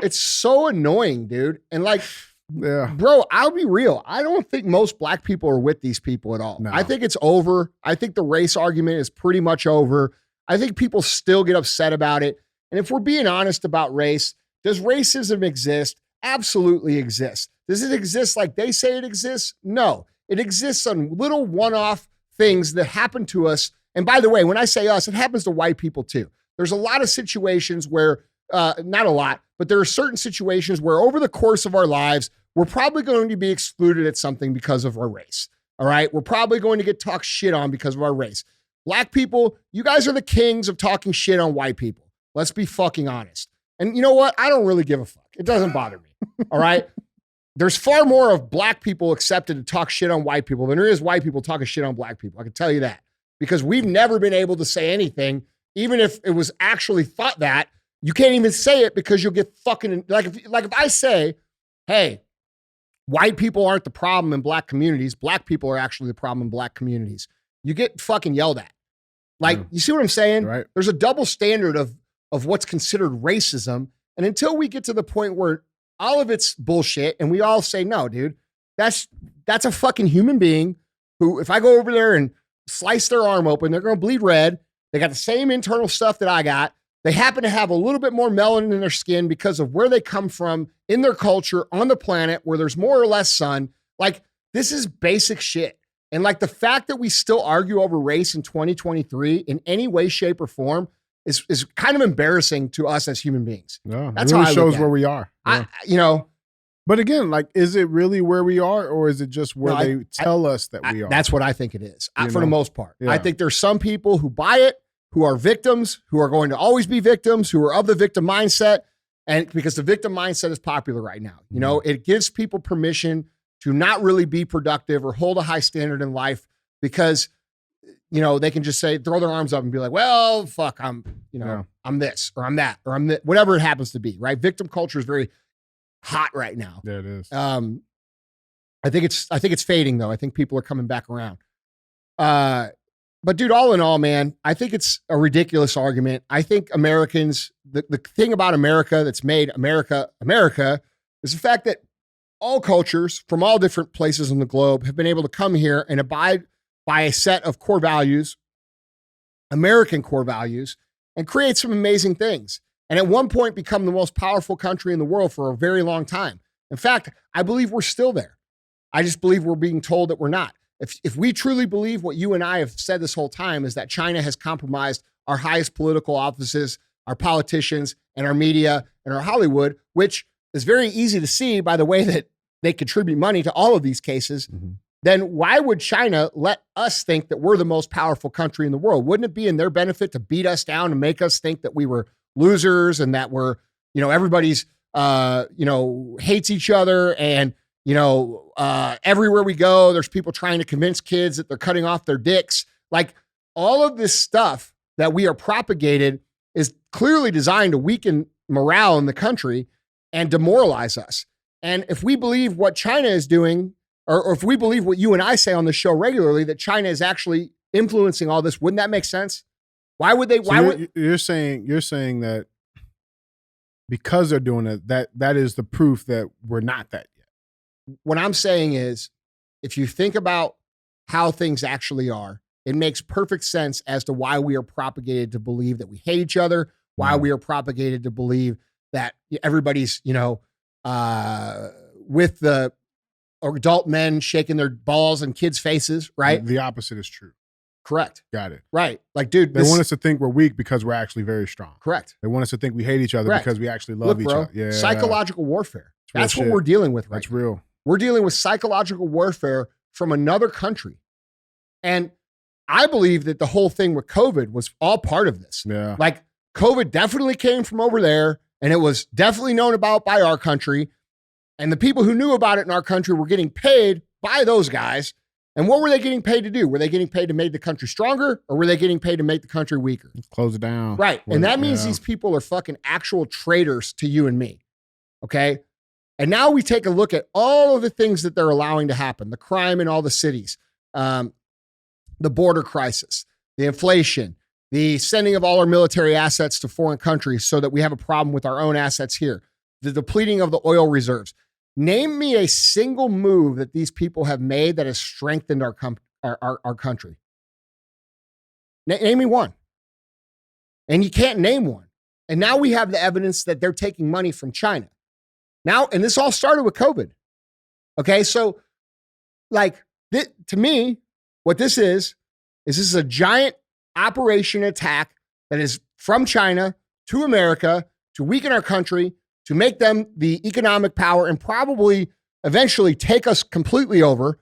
It's so annoying, dude. And like, yeah, bro, I'll be real. I don't think most black people are with these people at all. No. I think it's over. I think the race argument is pretty much over. I think people still get upset about it. And if we're being honest about race, does racism exist? Absolutely exists. Does it exist like they say it exists? No. It exists on little one-off things that happen to us. And by the way, when I say us, it happens to white people too. There's a lot of situations where, not a lot, but there are certain situations where over the course of our lives, we're probably going to be excluded at something because of our race. All right. We're probably going to get talked shit on because of our race. Black people, you guys are the kings of talking shit on white people. Let's be fucking honest. And you know what? I don't really give a fuck. It doesn't bother me. All right. There's far more of black people accepted to talk shit on white people than there is white people talking shit on black people. I can tell you that, because we've never been able to say anything even if it was actually thought that, you can't even say it because you'll get fucking, like if I say, hey, white people aren't the problem in black communities, black people are actually the problem in black communities, you get fucking yelled at. Like, you see what I'm saying? Right. There's a double standard of what's considered racism. And until we get to the point where all of it's bullshit and we all say, no, dude, that's a fucking human being who, if I go over there and slice their arm open, they're going to bleed red. They got the same internal stuff that I got. They happen to have a little bit more melanin in their skin because of where they come from in their culture on the planet where there's more or less sun. Like, this is basic shit. And like the fact that we still argue over race in 2023 in any way, shape, or form is kind of embarrassing to us as human beings. No, That's it how really I shows look at where it. we are. Yeah. But again, like, is it really where we are, or is it just where they tell us that we are? That's what I think it is, for the most part. Yeah. I think there's some people who buy it, who are victims, who are going to always be victims, who are of the victim mindset. And because the victim mindset is popular right now, you know, it gives people permission to not really be productive or hold a high standard in life because, you know, they can just say, throw their arms up and be like, well, fuck, I'm this, or I'm that, or I'm that, whatever it happens to be, right? Victim culture is very hot right now. Yeah, it is. I think it's fading though. I think people are coming back around. But dude, all in all, man, I think it's a ridiculous argument. I think Americans, the thing about America that's made America America is the fact that all cultures from all different places in the globe have been able to come here and abide by a set of core values, American core values, and create some amazing things. And at one point become the most powerful country in the world for a very long time. In fact, I believe we're still there. I just believe we're being told that we're not. If we truly believe what you and I have said this whole time is that China has compromised our highest political offices, our politicians, and our media, and our Hollywood, which is very easy to see by the way that they contribute money to all of these cases, then why would China let us think that we're the most powerful country in the world? Wouldn't it be in their benefit to beat us down and make us think that we were losers and that we're, you know, everybody's, hates each other and, everywhere we go, there's people trying to convince kids that they're cutting off their dicks. Like, all of this stuff that we are propagated is clearly designed to weaken morale in the country and demoralize us. And if we believe what China is doing, or if we believe what you and I say on the show regularly, that China is actually influencing all this, wouldn't that make sense? Why would they? You're saying that because they're doing it, that is the proof that we're not that yet. What I'm saying is, if you think about how things actually are, it makes perfect sense as to why we are propagated to believe that we hate each other, why we are propagated to believe that everybody's, with the adult men shaking their balls in kids' faces, right? The opposite is true. Correct. Got it. Right. Like, dude, they want us to think we're weak because we're actually very strong. Correct. They want us to think we hate each other because we actually love each other. Yeah. Psychological warfare. That's what we're dealing with right That's real. We're dealing with psychological warfare from another country. And I believe that the whole thing with COVID was all part of this. Yeah. Like, COVID definitely came from over there, and it was definitely known about by our country. And the people who knew about it in our country were getting paid by those guys. And what were they getting paid to do? Were they getting paid to make the country stronger, or were they getting paid to make the country weaker? Close it down. Right. And that means these people are fucking actual traitors to you and me. Okay. And now we take a look at all of the things that they're allowing to happen, the crime in all the cities, the border crisis, the inflation, the sending of all our military assets to foreign countries so that we have a problem with our own assets here, the depleting of the oil reserves. Name me a single move that these people have made that has strengthened our country. Name me one. And you can't name one. And now we have the evidence that they're taking money from China. Now, and this all started with COVID. Okay, so to me, what this is this is a giant operation attack that is from China to America to weaken our country, to make them the economic power and probably eventually take us completely over.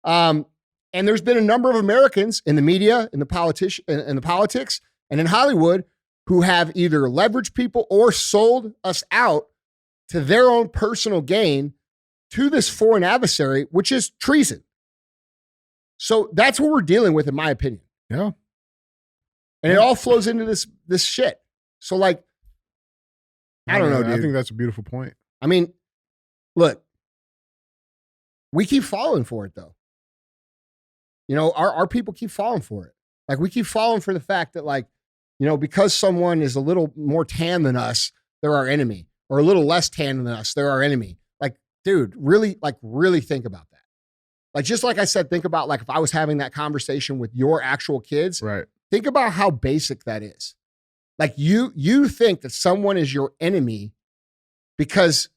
And there's been a number of Americans in the media, in the politics, and in Hollywood who have either leveraged people or sold us out to their own personal gain to this foreign adversary, which is treason. So that's what we're dealing with, in my opinion. Yeah. And it all flows into this shit. So like, I don't know, dude. I think that's a beautiful point. I mean, look, we keep falling for it though. You know, our people keep falling for it. Like we keep falling for the fact that like, you know, because someone is a little more tan than us, they're our enemy, or a little less tan than us, they're our enemy. Like, dude, really think about that. Like, just like I said, think about like if I was having that conversation with your actual kids, Right. think about how basic that is. Like you think that someone is your enemy because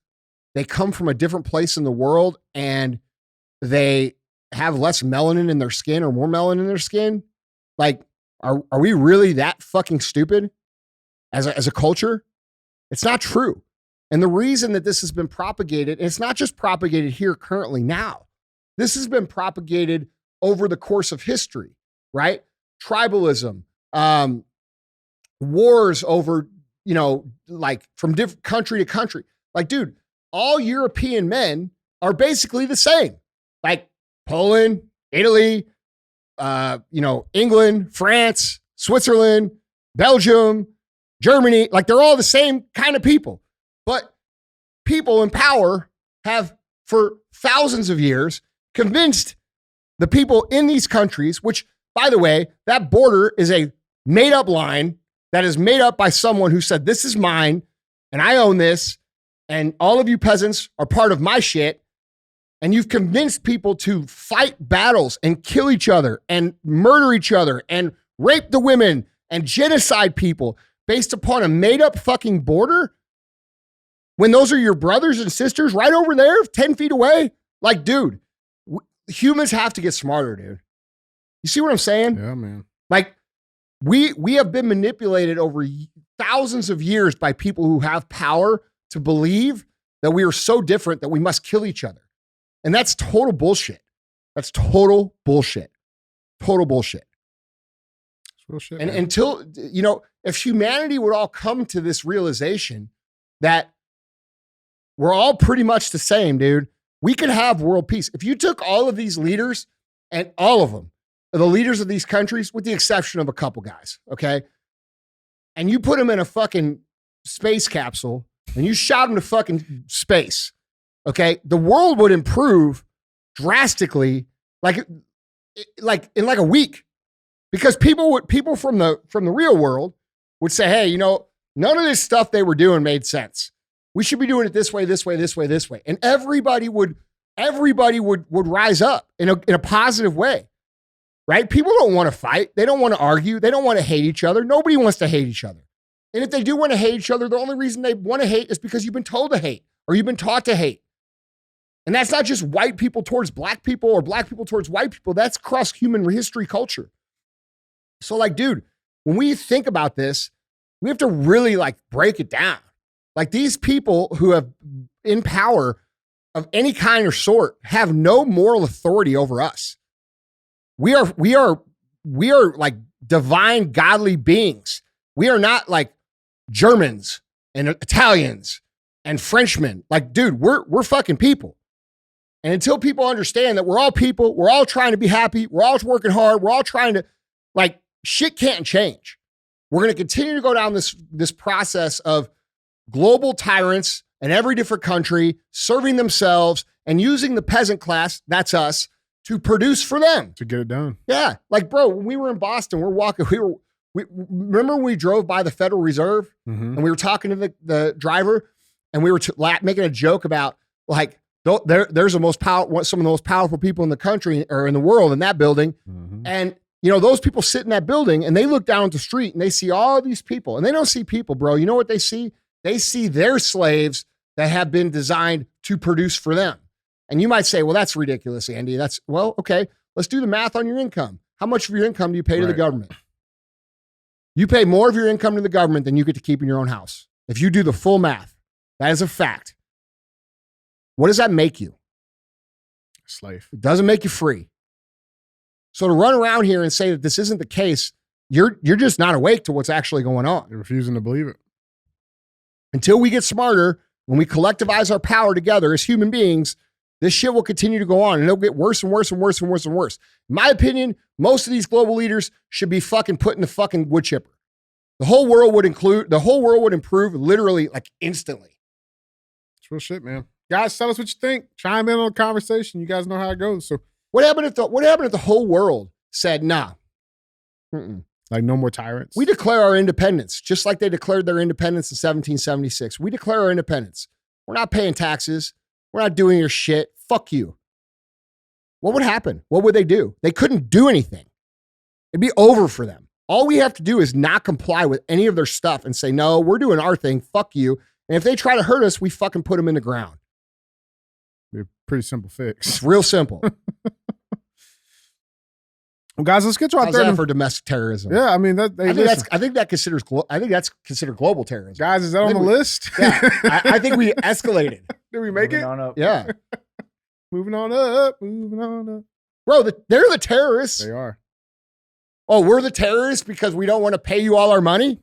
they come from a different place in the world and they have less melanin in their skin or more melanin in their skin. Like, are we really that fucking stupid as a culture? It's not true. And the reason that this has been propagated, and it's not just propagated here currently now, this has been propagated over the course of history, right? Tribalism, wars over, you know, like from different country to country. Like, dude, all European men are basically the same. Like Poland, Italy, you know, England, France, Switzerland, Belgium, Germany, like they're all the same kind of people. But people in power have for thousands of years convinced the people in these countries, which, by the way, that border is a made up line that is made up by someone who said, this is mine and I own this. And all of you peasants are part of my shit. And you've convinced people to fight battles and kill each other and murder each other and rape the women and genocide people based upon a made up fucking border when those are your brothers and sisters right over there 10 feet away. Like, dude, humans have to get smarter, dude. You see what I'm saying? Yeah, man. Like, we have been manipulated over thousands of years by people who have power to believe that we are so different that we must kill each other. And that's total bullshit. That's total bullshit. Total bullshit. It's real shit, And man. until, you know, if humanity would all come to this realization that we're all pretty much the same, dude, we could have world peace. If you took all of these leaders and all of them, the leaders of these countries, with the exception of a couple guys, okay, and you put them in a fucking space capsule and you shot them to fucking space, okay, the world would improve drastically, like in like a week, because people from the real world would say, hey, you know, none of this stuff they were doing made sense. We should be doing it this way, this way, this way, this way, and everybody would rise up in a positive way, right? People don't want to fight. They don't want to argue. They don't want to hate each other. Nobody wants to hate each other. And if they do want to hate each other, the only reason they want to hate is because you've been told to hate or you've been taught to hate. And that's not just white people towards black people or black people towards white people. That's across human history culture. So like, dude, when we think about this, we have to really like break it down. Like these people who have in power of any kind or sort have no moral authority over us. We are like divine, godly beings. We are not like Germans and Italians and Frenchmen. Like, dude, we're fucking people. And until people understand that we're all people, we're all trying to be happy, we're all working hard, we're all trying to, like, shit can't change. We're going to continue to go down this process of global tyrants in every different country serving themselves and using the peasant class, that's us, to produce for them. To get it done. Yeah. Like, bro, when we were in Boston, we remember when we drove by the Federal Reserve Mm-hmm. and we were talking to the driver and we were making a joke about like, there's some of the most powerful people in the country or in the world in that building. Mm-hmm. And, you know, those people sit in that building and they look down at the street and they see all these people and they don't see people, bro. You know what they see? They see their slaves that have been designed to produce for them. And you might say, well, that's ridiculous, Andy. Well, okay, let's do the math on your income. How much of your income do you pay to the Right. government? You pay more of your income to the government than you get to keep in your own house. If you do the full math, that is a fact. What does that make you? Slave. It doesn't make you free. So to run around here and say that this isn't the case, you're just not awake to what's actually going on. They're refusing to believe it. Until we get smarter, when we collectivize our power together as human beings, This shit will continue to go on, and it'll get worse and worse and worse and worse and worse. In my opinion, most of these global leaders should be fucking put in the fucking wood chipper. The whole world would improve literally like instantly. It's real shit, man. Guys, tell us what you think. Chime in on the conversation. You guys know how it goes. So what happened if the whole world said, nah? Like no more tyrants. We declare our independence, just like they declared their independence in 1776. We declare our independence. We're not paying taxes. We're not doing your shit. Fuck you. What would happen? What would they do? They couldn't do anything. It'd be over for them. All we have to do is not comply with any of their stuff and say, no, we're doing our thing. Fuck you. And if they try to hurt us, we fucking put them in the ground. Be a pretty simple fix. It's real simple. Well, guys, let's get to our How's third that for domestic terrorism? Yeah, I mean I think that's considered global terrorism. Guys, is that on the list? Yeah, I think we escalated. Did we make it? On up. Yeah. Moving on up. Bro, they're the terrorists. They are. Oh, we're the terrorists because we don't want to pay you all our money?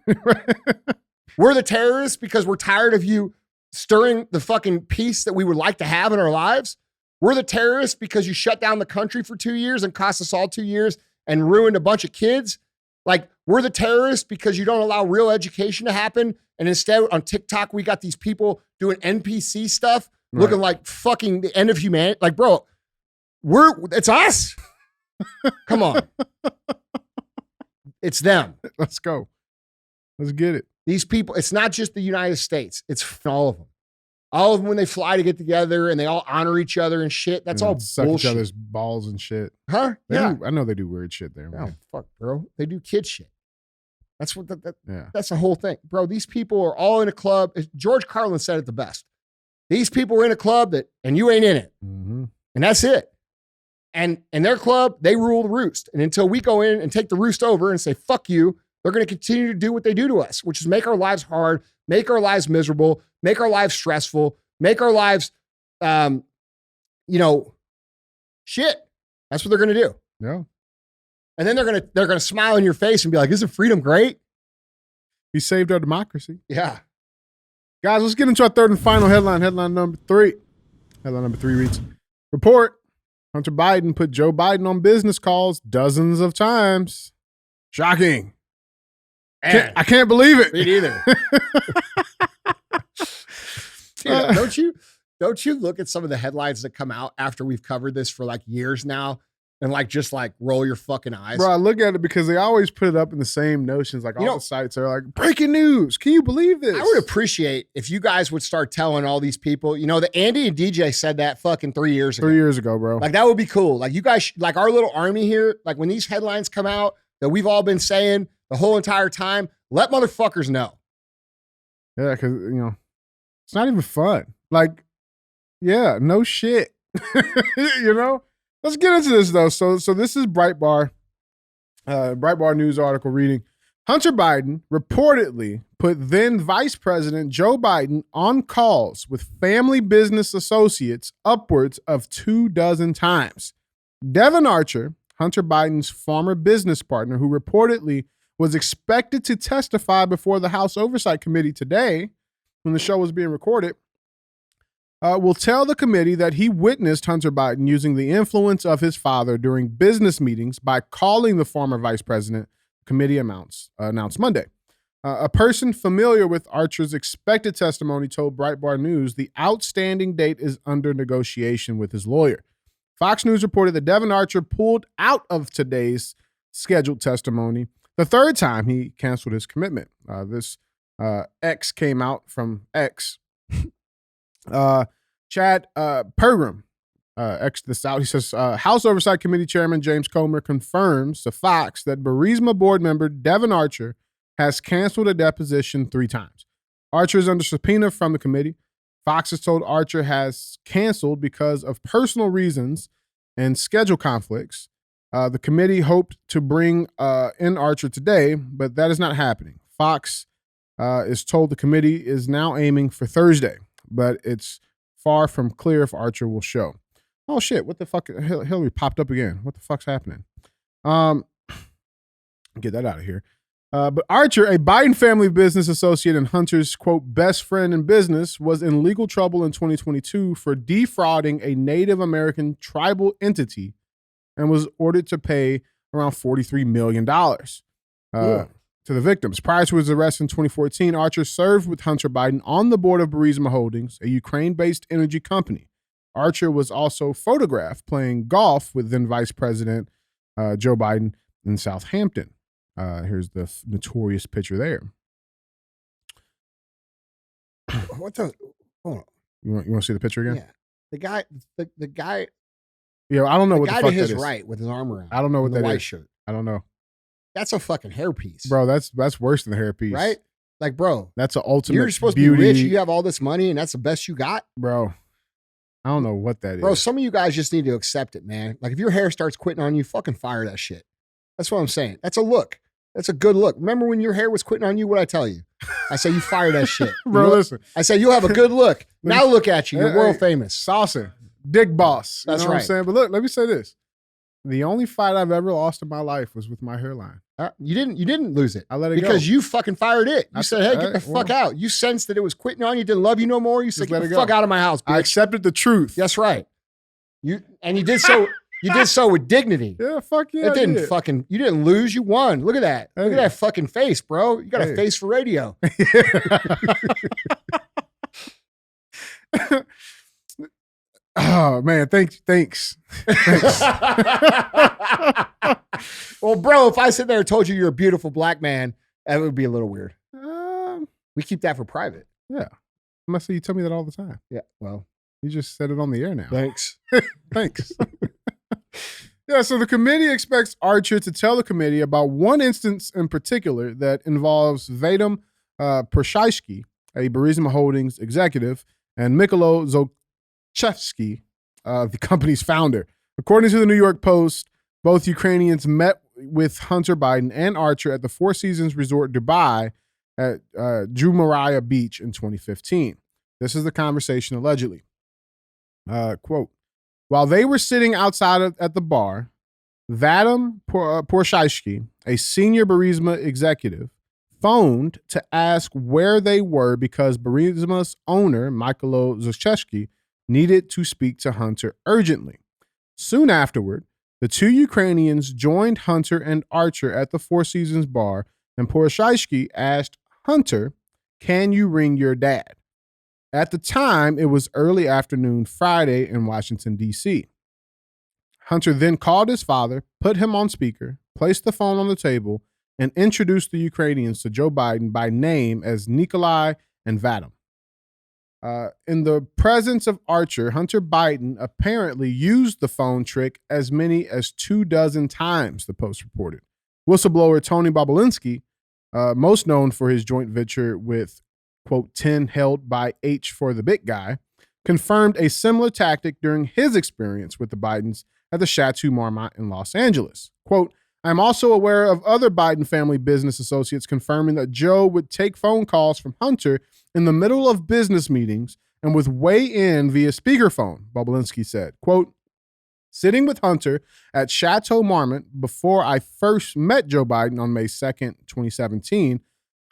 We're the terrorists because we're tired of you stirring the fucking peace that we would like to have in our lives? We're the terrorists because you shut down the country for 2 years and cost us all 2 years and ruined a bunch of kids? Like, we're the terrorists because you don't allow real education to happen, and instead on TikTok we got these people doing NPC stuff, looking like fucking the end of humanity. Like, bro, it's us. Come on. It's them. Let's go. Let's get it. These people, it's not just the United States. It's all of them. All of them when they fly to get together and they all honor each other and shit. That's all suck bullshit. each other's balls and shit. Huh? I know they do weird shit there, man. Oh, fuck, bro. They do kid shit. That's what Yeah. that's the whole thing. Bro, these people are all in a club. George Carlin said it the best. These people are in a club and you ain't in it. Mm-hmm. And that's it. And in their club, they rule the roost. And until we go in and take the roost over and say, fuck you, they're going to continue to do what they do to us, which is make our lives hard, make our lives miserable, make our lives stressful, make our lives, shit. That's what they're going to do. Yeah. And then they're going to smile in your face and be like, isn't freedom great? He saved our democracy. Yeah. Guys, let's get into our third and final headline. Headline number 3. Headline number 3 reads, report, Hunter Biden put Joe Biden on business calls dozens of times. Shocking. I can't believe it. Me neither. Dude, don't you look at some of the headlines that come out after we've covered this for like years now and just roll your fucking eyes? Bro, I look at it because they always put it up in the same notions. Like all the sites are like, breaking news. Can you believe this? I would appreciate if you guys would start telling all these people, that Andy and DJ said that fucking 3 years ago. 3 years ago, bro. Like that would be cool. Like you guys, like our little army here, like when these headlines come out that we've all been saying the whole entire time, let motherfuckers know. Yeah, because, it's not even fun. Like, yeah, no shit. Let's get into this, though. So this is Breitbart News article reading, Hunter Biden reportedly put then Vice President Joe Biden on calls with family business associates upwards of 24 times. Devon Archer, Hunter Biden's former business partner, who reportedly was expected to testify before the House Oversight Committee today when the show was being recorded, will tell the committee that he witnessed Hunter Biden using the influence of his father during business meetings by calling the former vice president, the committee announced Monday. A person familiar with Archer's expected testimony told Breitbart News the outstanding date is under negotiation with his lawyer. Fox News reported that Devon Archer pulled out of today's scheduled testimony the third time he canceled his commitment. This X came out from X. Chad Pergram X this out. He says, House Oversight Committee Chairman James Comer confirms to Fox that Burisma board member Devon Archer has canceled a deposition 3 times. Archer is under subpoena from the committee. Fox has told Archer has canceled because of personal reasons and schedule conflicts. The committee hoped to bring in Archer today, but that is not happening. Fox is told the committee is now aiming for Thursday, but it's far from clear if Archer will show. Oh shit, what the fuck? Hillary popped up again. What the fuck's happening? Get that out of here. But Archer, a Biden family business associate and Hunter's, quote, best friend in business, was in legal trouble in 2022 for defrauding a Native American tribal entity and was ordered to pay around $43 million to the victims. Prior to his arrest in 2014, Archer served with Hunter Biden on the board of Burisma Holdings, a Ukraine-based energy company. Archer was also photographed playing golf with then Vice President Joe Biden in Southampton. Here's the notorious picture there. What the? Hold on. You want to see the picture again? Yeah. The guy. Yeah, I don't know the what the guy fuck to his that is. right with his arm around. I don't know what the that white is. shirt. I don't know, That's a fucking hairpiece, bro. That's worse than a hairpiece, right? Like, bro, That's an ultimate. you're supposed beauty, to be rich. You have all this money, and that's the best you got, bro. I don't know what that is, bro. Some of you guys just need to accept it, man. Like, if your hair starts quitting on you, fucking fire that shit. That's what I'm saying. That's a look. That's a good look. Remember when your hair was quitting on you? What I tell you? I say you fire that shit, bro. Listen, I say you'll have a good look. Now look at you. You're world famous. Saucer, Dick Boss. You That's know what right. I'm saying? But look, let me say this: the only fight I've ever lost in my life was with my hairline. You didn't lose it. I let it because go. you fucking fired it. You I said, "Hey, get the fuck out." You sensed that it was quitting on you. Didn't love you no more. You said, Just "Get let it the go. fuck out of my house, bitch." I accepted the truth. That's right. You did so. You did so with dignity. Yeah, fuck yeah. It didn't fucking. You didn't lose. You won. Look at that. Look Hey. at that fucking face, bro. You got a Hey. face for radio. Oh man, thanks. Well, bro, if I sit there and told you you're a beautiful black man, that would be a little weird. We keep that for private. Yeah. I must say you tell me that all the time. Yeah. Well, You just said it on the air now. thanks. Thanks. Yeah, so the committee expects Archer to tell the committee about one instance in particular that involves Vadim Pershaisky, a Burisma Holdings executive, and Mykola Zolchevsky, the company's founder. According to the New York Post, both Ukrainians met with Hunter Biden and Archer at the Four Seasons Resort Dubai at Jumeirah Beach in 2015. This is the conversation allegedly. Quote, while they were sitting outside at the bar, Vadim Pershaisky, a senior Burisma executive, phoned to ask where they were because Burisma's owner, Mykola Zolchevsky, needed to speak to Hunter urgently. Soon afterward, the two Ukrainians joined Hunter and Archer at the Four Seasons bar, and Pershaisky asked Hunter, "Can you ring your dad?" At the time, it was early afternoon Friday in Washington, D.C. Hunter then called his father, put him on speaker, placed the phone on the table, and introduced the Ukrainians to Joe Biden by name as Nikolai and Vadim. In the presence of Archer, Hunter Biden apparently used the phone trick as many as 24 times, the Post reported. Whistleblower Tony Bobulinski, most known for his joint venture with, quote, 10 held by H for the Big Guy, confirmed a similar tactic during his experience with the Bidens at the Chateau Marmont in Los Angeles. Quote, I'm also aware of other Biden family business associates confirming that Joe would take phone calls from Hunter in the middle of business meetings and would weigh in via speakerphone, Bobulinski said. Quote, sitting with Hunter at Chateau Marmont before I first met Joe Biden on May 2nd, 2017,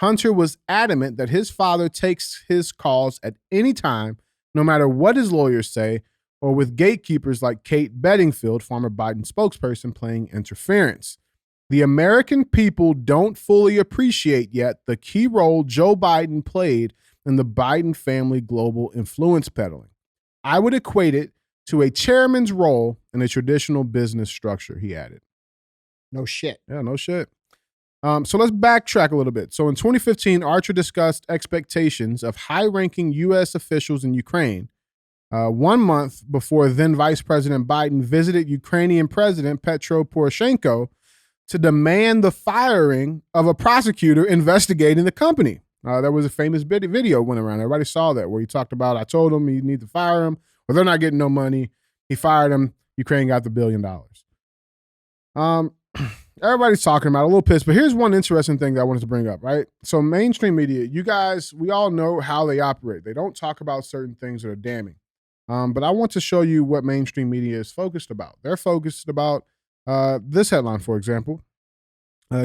Hunter was adamant that his father takes his calls at any time, no matter what his lawyers say, or with gatekeepers like Kate Bedingfield, former Biden spokesperson, playing interference. The American people don't fully appreciate yet the key role Joe Biden played in the Biden family global influence peddling. I would equate it to a chairman's role in a traditional business structure, he added. No shit. Yeah, no shit. So let's backtrack a little bit. So in 2015, Archer discussed expectations of high-ranking U.S. officials in Ukraine 1 month before then Vice President Biden visited Ukrainian President Petro Poroshenko to demand the firing of a prosecutor investigating the company. There was a famous video went around. Everybody saw that where he talked about, I told him you need to fire him, or they're not getting no money. He fired him. Ukraine got the $1 billion. Everybody's talking about it, a little pissed, but here's one interesting thing that I wanted to bring up, right? So mainstream media, you guys, we all know how they operate. They don't talk about certain things that are damning. But I want to show you what mainstream media is focused about. They're focused about this headline, for example.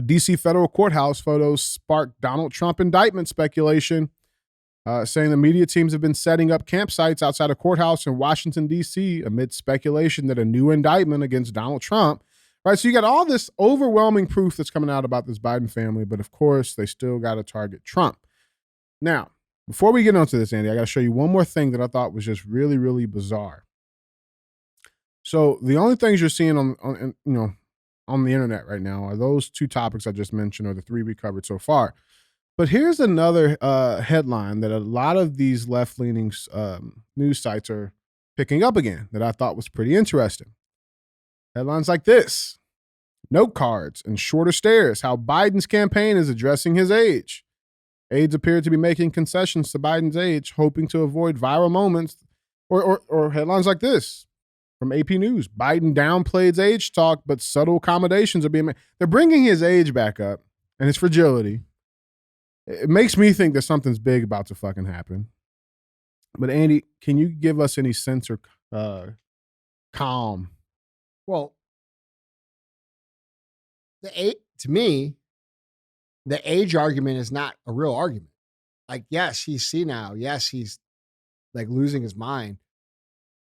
D.C. federal courthouse photos sparked Donald Trump indictment speculation, saying the media teams have been setting up campsites outside a courthouse in Washington, D.C. amid speculation that a new indictment against Donald Trump. Right, so you got all this overwhelming proof that's coming out about this Biden family, but of course, they still got to target Trump. Now, before we get into this, Andy, I got to show you one more thing that I thought was just really, really bizarre. So the only things you're seeing on the internet right now are those two topics I just mentioned, or the three we covered so far. But here's another headline that a lot of these left-leaning news sites are picking up again that I thought was pretty interesting. Headlines like this: note cards and shorter stares, how Biden's campaign is addressing his age. Aides appear to be making concessions to Biden's age, hoping to avoid viral moments. Or headlines like this from AP News: Biden downplays age talk, but subtle accommodations are being made. They're bringing his age back up and his fragility. It makes me think that something's big about to fucking happen. But Andy, can you give us any sense or calm? Well, to me, the age argument is not a real argument. Like, yes, he's senile. Yes, he's like losing his mind.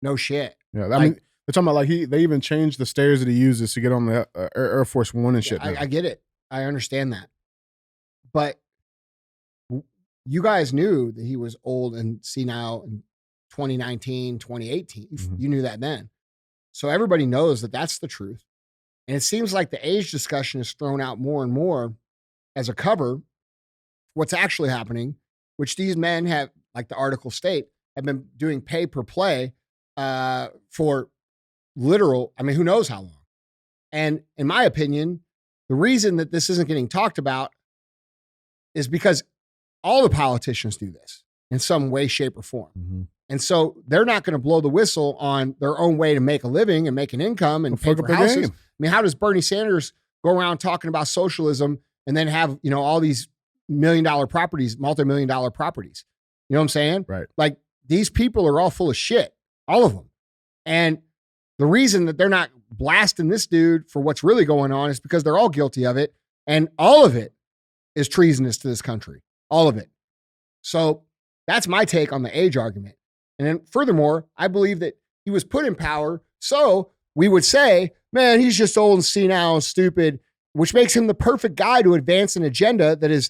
No shit. Yeah, I mean, they're talking about like they even changed the stairs that he uses to get on the Air Force One and shit. I get it. I understand that. But you guys knew that he was old and senile in 2019, 2018. Mm-hmm. You knew that then. So everybody knows that that's the truth. And it seems like the age discussion is thrown out more and more as a cover. What's actually happening, which these men have, like the article state, have been doing pay per play for literal, I mean, who knows how long. And in my opinion, the reason that this isn't getting talked about is because all the politicians do this in some way, shape, or form. Mm-hmm. And so they're not going to blow the whistle on their own way to make a living and make an income and pay for houses. I mean, how does Bernie Sanders go around talking about socialism and then have, all these $1 million properties, multi-million-dollar properties? You know what I'm saying? Right. Like, these people are all full of shit, all of them. And the reason that they're not blasting this dude for what's really going on is because they're all guilty of it. And all of it is treasonous to this country. All of it. So that's my take on the age argument. And then furthermore, I believe that he was put in power so we would say, man, he's just old and senile and stupid, which makes him the perfect guy to advance an agenda that is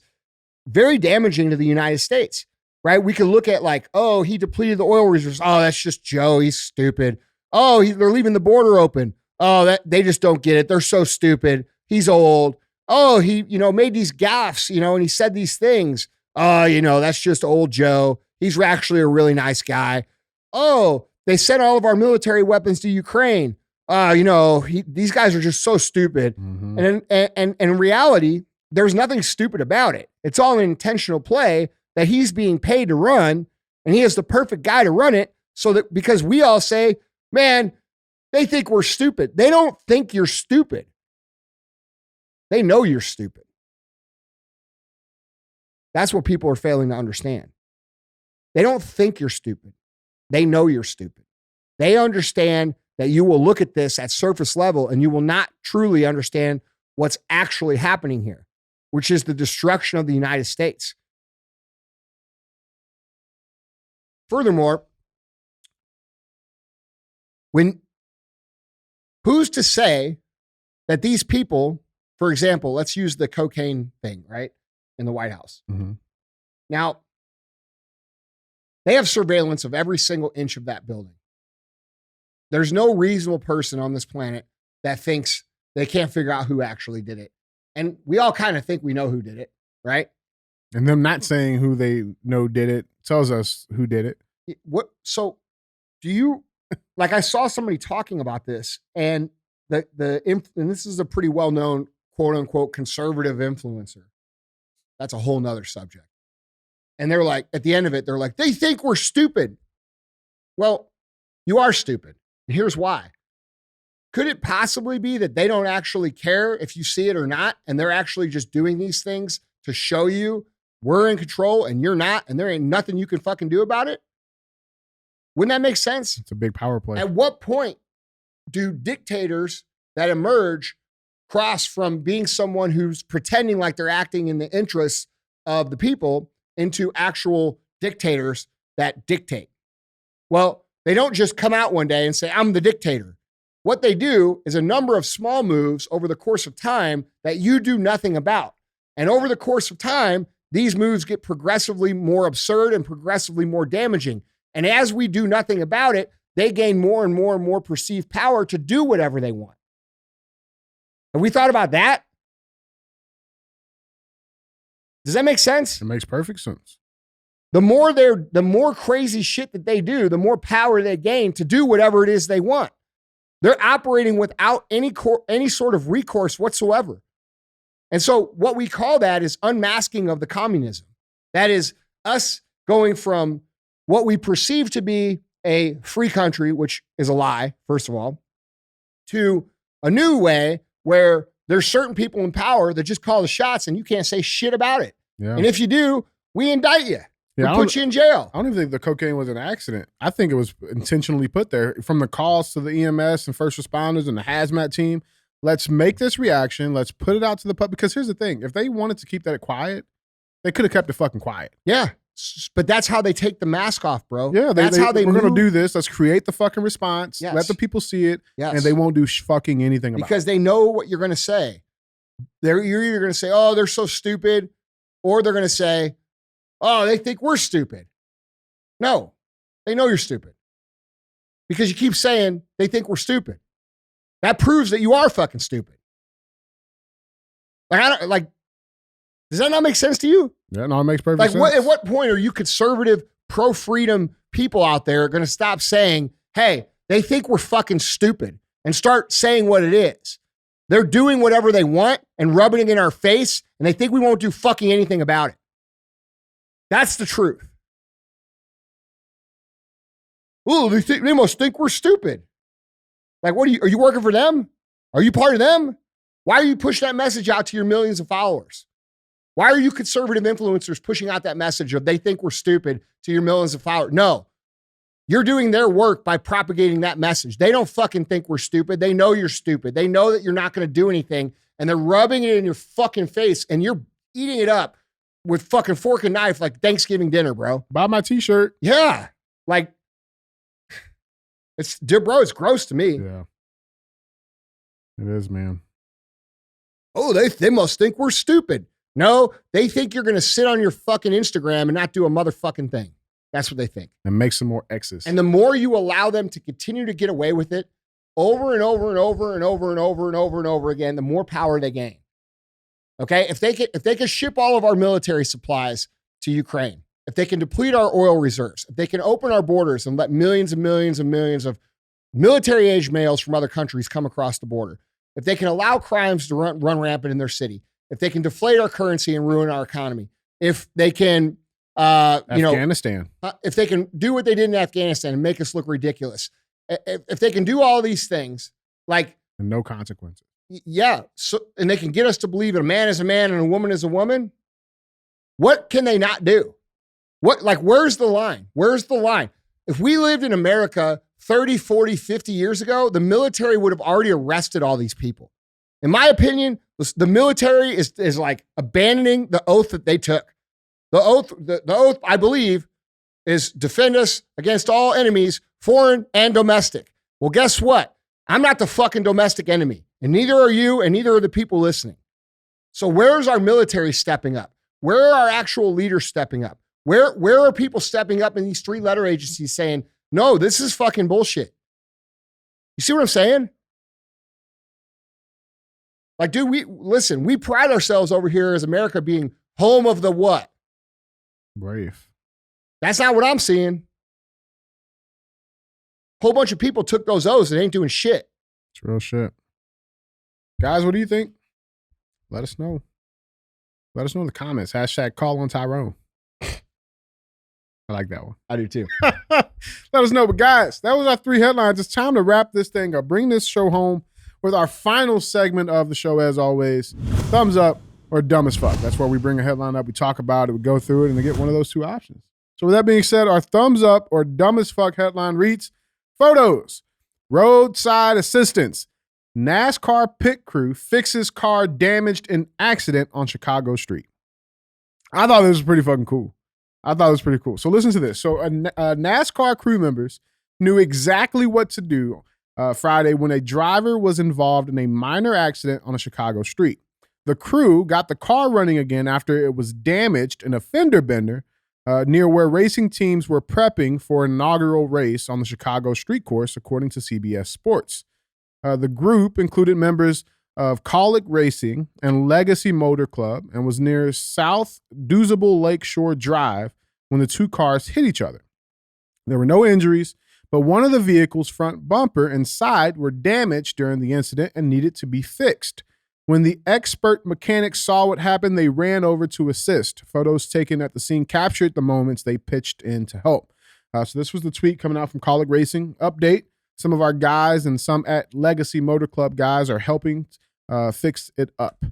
very damaging to the United States, right? We could look at like, oh, he depleted the oil reserves. Oh, that's just Joe. He's stupid. Oh, they're leaving the border open. Oh, that they just don't get it. They're so stupid. He's old. Oh, he, made these gaffes, and he said these things. Oh, that's just old Joe. He's actually a really nice guy. Oh, they sent all of our military weapons to Ukraine. These guys are just so stupid. Mm-hmm. And in reality, there's nothing stupid about it. It's all an intentional play that he's being paid to run, and he is the perfect guy to run it. So that because we all say, man, they think we're stupid. They don't think you're stupid. They know you're stupid. That's what people are failing to understand. They don't think you're stupid. They know you're stupid. They understand that you will look at this at surface level and you will not truly understand what's actually happening here, which is the destruction of the United States. Furthermore, who's to say that these people, for example, let's use the cocaine thing, right, in the White House. Mm-hmm. Now, they have surveillance of every single inch of that building. There's no reasonable person on this planet that thinks they can't figure out who actually did it. And we all kind of think we know who did it, right? And them not saying who they know did it tells us who did it. So do you, like, I saw somebody talking about this, and and this is a pretty well-known quote unquote conservative influencer. That's a whole nother subject. And they're like, at the end of it, they're like, they think we're stupid. Well, you are stupid. And here's why. Could it possibly be that they don't actually care if you see it or not, and they're actually just doing these things to show you we're in control and you're not, and there ain't nothing you can fucking do about it? Wouldn't that make sense? It's a big power play. At what point do dictators that emerge cross from being someone who's pretending like they're acting in the interests of the people into actual dictators that dictate. Well, they don't just come out one day and say, I'm the dictator. What they do is a number of small moves over the course of time that you do nothing about. And over the course of time, these moves get progressively more absurd and progressively more damaging. And as we do nothing about it, they gain more and more and more perceived power to do whatever they want. Have we thought about that? Does that make sense? It makes perfect sense. The more crazy shit that they do, the more power they gain to do whatever it is they want. They're operating without any sort of recourse whatsoever. And so what we call that is unmasking of the communism. That is us going from what we perceive to be a free country, which is a lie, first of all, to a new way where there's certain people in power that just call the shots and you can't say shit about it. Yeah. And if you do, we indict you. Yeah, We put you in jail. I don't even think the cocaine was an accident. I think it was intentionally put there from the calls to the EMS and first responders and the hazmat team. Let's make this reaction. Let's put it out to the public. Because here's the thing. If they wanted to keep that quiet, they could have kept it fucking quiet. Yeah. But that's how they take the mask off, bro. Yeah, that's how they we're move. going to do this. Let's create the fucking response. Yes. Let the people see it. Yes. And they won't do fucking anything about because they know what you're going to say. You're either going to say, oh, they're so stupid, or they're going to say, oh, they think we're stupid. No, they know you're stupid because you keep saying they think we're stupid. That proves that you are fucking stupid. Does that not make sense to you? it. Yeah, no, it makes perfect sense. At what point are you conservative, pro-freedom people out there going to stop saying, hey, they think we're fucking stupid and start saying what it is? They're doing whatever they want and rubbing it in our face, and they think we won't do fucking anything about it. That's the truth. Oh, they must think we're stupid. Like, are you working for them? Are you part of them? Why are you pushing that message out to your millions of followers? Why are you conservative influencers pushing out that message of they think we're stupid to your millions of followers? No, you're doing their work by propagating that message. They don't fucking think we're stupid. They know you're stupid. They know that you're not going to do anything, and they're rubbing it in your fucking face, and you're eating it up with fucking fork and knife like Thanksgiving dinner, bro. Buy my t-shirt. Yeah. Like, it's gross to me. Yeah. It is, man. Oh, they must think we're stupid. No, they think you're going to sit on your fucking Instagram and not do a motherfucking thing. That's what they think. And make some more X's. And the more you allow them to continue to get away with it over and over and over and over and over and over and over again, the more power they gain. Okay? If they can ship all of our military supplies to Ukraine, if they can deplete our oil reserves, if they can open our borders and let millions and millions and millions of military-age males from other countries come across the border, if they can allow crimes to run rampant in their city, if they can deflate our currency and ruin our economy, if they can, Afghanistan. if they can do what they did in Afghanistan and make us look ridiculous, if they can do all these things, like, And no consequences. yeah, and they can get us to believe that a man is a man and a woman is a woman, what can they not do? Where's the line? Where's the line? If we lived in America 30, 40, 50 years ago, the military would have already arrested all these people. In my opinion, the military is like abandoning the oath that they took. The oath, I believe, is defend us against all enemies, foreign and domestic. Well, guess what? I'm not the fucking domestic enemy, and neither are you, and neither are the people listening. So where's our military stepping up? Where are our actual leaders stepping up? Where are people stepping up in these three-letter agencies saying, no, this is fucking bullshit? You see what I'm saying? Like, dude, we pride ourselves over here as America being home of the what? Brave. That's not what I'm seeing. Whole bunch of people took those oaths and ain't doing shit. It's real shit. Guys, what do you think? Let us know. Let us know in the comments. # call on Tyrone. I like that one. I do too. Let us know. But guys, that was our 3 headlines. It's time to wrap this thing up. Bring this show home with our final segment of the show, as always. Thumbs up or dumb as fuck. That's where we bring a headline up, we talk about it, we go through it, and we get one of those 2 options. So with that being said, our thumbs up or dumb as fuck headline reads, photos, roadside assistance, NASCAR pit crew fixes car damaged in accident on Chicago street. I thought this was pretty fucking cool. So listen to this. So NASCAR crew members knew exactly what to do Friday when a driver was involved in a minor accident on a Chicago street. The crew got the car running again after it was damaged in a fender bender near where racing teams were prepping for an inaugural race on the Chicago street course, according to CBS Sports. The group included members of Colic Racing and Legacy Motor Club and was near South Doozable Lakeshore Drive when the two cars hit each other. There were no injuries, but one of the vehicle's front bumper and side were damaged during the incident and needed to be fixed. When the expert mechanics saw what happened, they ran over to assist. Photos taken at the scene captured the moments they pitched in to help. So this was the tweet coming out from Colic Racing. Update. Some of our guys and some at Legacy Motor Club guys are helping fix it up.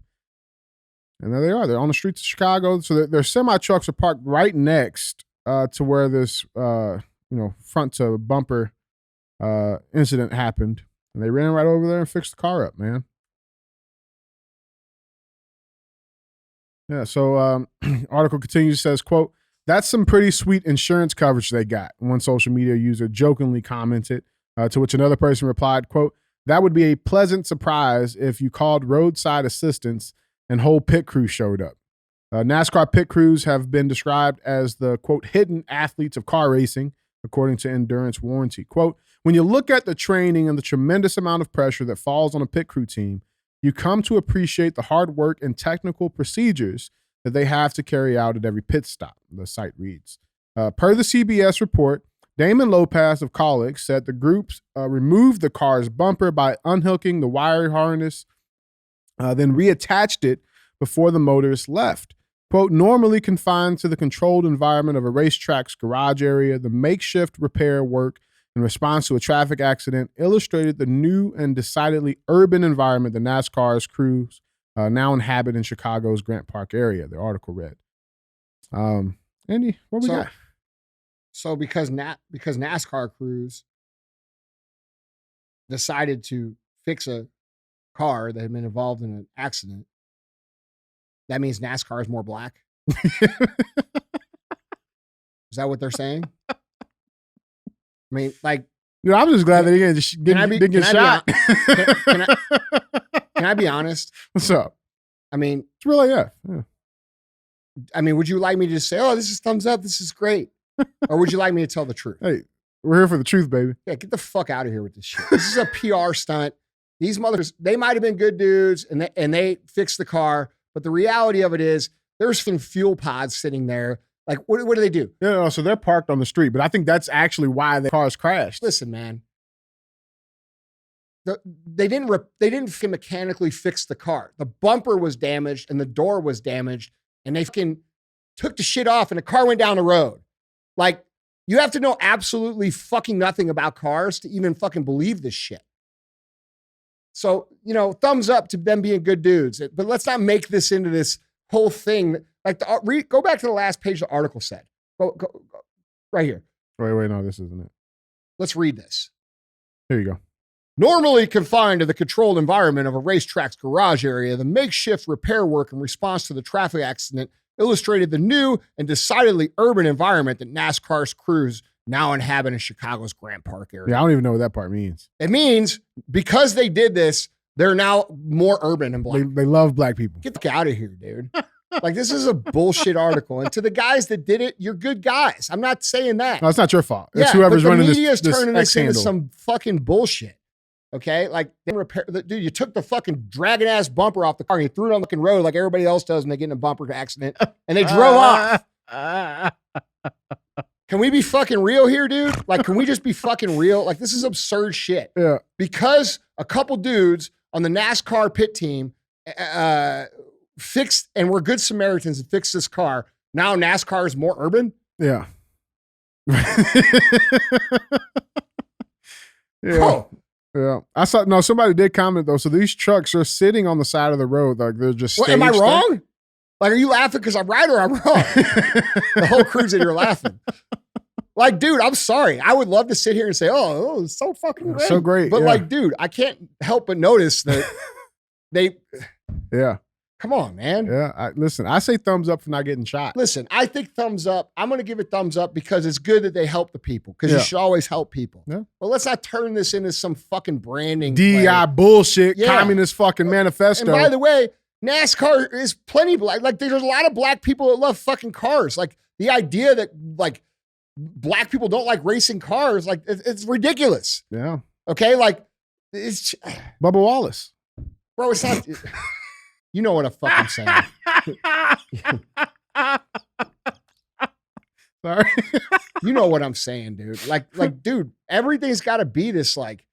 And there they are. They're on the streets of Chicago. So their semi-trucks are parked right next to where this front to bumper incident happened. And they ran right over there and fixed the car up, man. Yeah, so article continues, says, quote, "That's some pretty sweet insurance coverage they got," one social media user jokingly commented, to which another person replied, quote, "That would be a pleasant surprise if you called roadside assistance and whole pit crew showed up." NASCAR pit crews have been described as the, quote, "hidden athletes of car racing," according to Endurance Warranty. Quote, "When you look at the training and the tremendous amount of pressure that falls on a pit crew team, you come to appreciate the hard work and technical procedures that they have to carry out at every pit stop," the site reads. Per the CBS report, Damon Lopez of Colic said the groups removed the car's bumper by unhooking the wire harness, then reattached it before the motorists left. Quote, "Normally confined to the controlled environment of a racetrack's garage area, the makeshift repair work in response to a traffic accident illustrated the new and decidedly urban environment the NASCAR's crews now inhabit in Chicago's Grant Park area," the article read. Andy, what we got? So because NASCAR crews decided to fix a car that had been involved in an accident, that means NASCAR is more black? Is that what they're saying? I mean, like, I'm just glad that he didn't get shot. Can I be honest? What's up? I mean, it's really yeah. I mean, would you like me to just say, "Oh, this is thumbs up, this is great," or would you like me to tell the truth? Hey, we're here for the truth, baby. Yeah, get the fuck out of here with this shit. This is a PR stunt. These mothers, they might have been good dudes, and they fixed the car, but the reality of it is, there's some fuel pods sitting there. Like, what do they do? No, so they're parked on the street, but I think that's actually why the cars crashed. Listen, man. They didn't mechanically fix the car. The bumper was damaged and the door was damaged, and they fucking took the shit off and the car went down the road. Like, you have to know absolutely fucking nothing about cars to even fucking believe this shit. So, thumbs up to them being good dudes, but let's not make this into this whole thing. Like, go back to the last page the article said. Go right here. Wait, no, this isn't it. Let's read this. Here you go. "Normally confined to the controlled environment of a racetrack's garage area, the makeshift repair work in response to the traffic accident illustrated the new and decidedly urban environment that NASCAR's crews now inhabit in Chicago's Grant Park area." Yeah, I don't even know what that part means. It means because they did this, they're now more urban and black. They love black people. Get the fuck out of here, dude. Like, this is a bullshit article. And to the guys that did it, you're good guys. I'm not saying that. No, it's not your fault. It's whoever's running this. The media's turning this into handle. some fucking bullshit. Okay? Like, dude, you took the fucking dragon ass bumper off the car and you threw it on the fucking road like everybody else does when they get in a bumper accident, and they drove off. Can we be fucking real here, dude? Like, can we just be fucking real? Like, this is absurd shit. Yeah. Because a couple dudes on the NASCAR pit team fixed, and we're good Samaritans and fixed this car. Now NASCAR is more urban? Yeah. Yeah. Oh. Yeah. Somebody did comment though. So these trucks are sitting on the side of the road. Like they're just Am I wrong? Like, are you laughing because I'm right or I'm wrong? The whole crew's in here laughing. Like, dude, I'm sorry. I would love to sit here and say, oh, it's so fucking great. So great. But yeah. like, dude, I can't help but notice that they, yeah. come on, man. Yeah. Listen, I say thumbs up for not getting shot. Listen, I think thumbs up. I'm going to give it thumbs up because it's good that they help the people because Yeah. you should always help people. Yeah. But let's not turn this into some fucking branding. DEI play. bullshit, Yeah. communist fucking manifesto. And by the way, NASCAR is plenty black. Like, there's a lot of black people that love fucking cars. Like, the idea that, like, black people don't like racing cars, like, it's ridiculous. yeah. Okay? Like, it's, Bubba Wallace. bro, it's not, you know what I'm fucking saying. Sorry. You know what I'm saying, dude. Like, dude, everything's got to be this, like,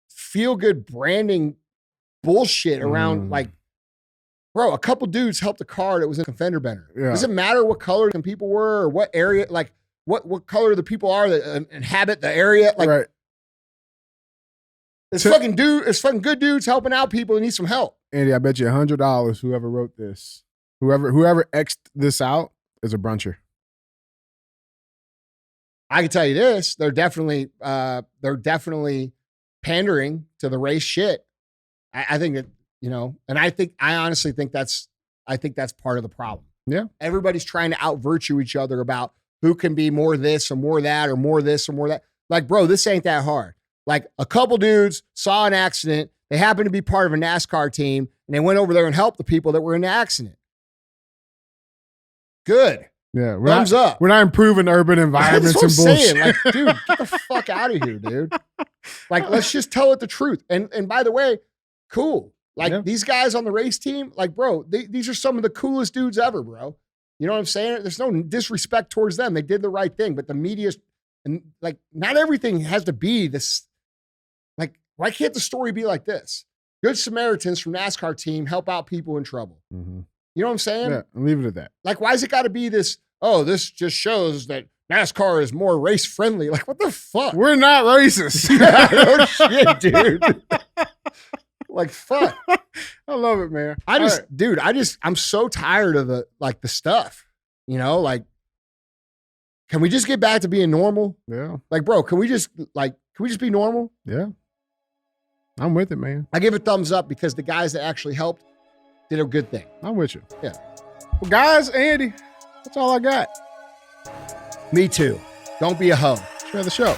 feel-good branding bullshit around, like, bro, a couple dudes helped a car that was in a fender bender. Yeah. Does it matter what color some people were or what area, like, what color the people are that inhabit the area? Like, right. it's fucking good dudes helping out people who need some help. Andy, I bet you $100 whoever wrote this, whoever X'd this out is a bruncher. I can tell you this: they're definitely pandering to the race shit. I think that, you know, and I honestly think that's part of the problem. Yeah. Everybody's trying to out virtue each other about who can be more this or more that or more this or more that. Like, bro, this ain't that hard. Like, a couple dudes saw an accident. They happened to be part of a NASCAR team, and they went over there and helped the people that were in the accident. Good. Yeah. Thumbs up. We're not improving urban environments That's what and I'm bullshit. saying. Like, dude, get the fuck out of here, dude. Like, let's just tell it the truth. And by the way, cool. Like, Yeah. these guys on the race team, like, bro, these are some of the coolest dudes ever, bro. You know what I'm saying? There's no disrespect towards them. They did the right thing, but the media's, and like, not everything has to be this. Like, why can't the story be like this? Good Samaritans from NASCAR team help out people in trouble. Mm-hmm. You know what I'm saying? Yeah, I'll leave it at that. Like, why has it got to be this? Oh, this just shows that NASCAR is more race friendly. Like, what the fuck? We're not racist. No shit, dude. Like, fuck. I love it, man. Dude, I'm so tired of the stuff, you know, like, can we just get back to being normal? Yeah. Like, bro, can we just be normal? Yeah. I'm with it, man. I give it thumbs up because the guys that actually helped did a good thing. I'm with you. Yeah. Well, guys, Andy, that's all I got. Me too. Don't be a hoe. Share the show.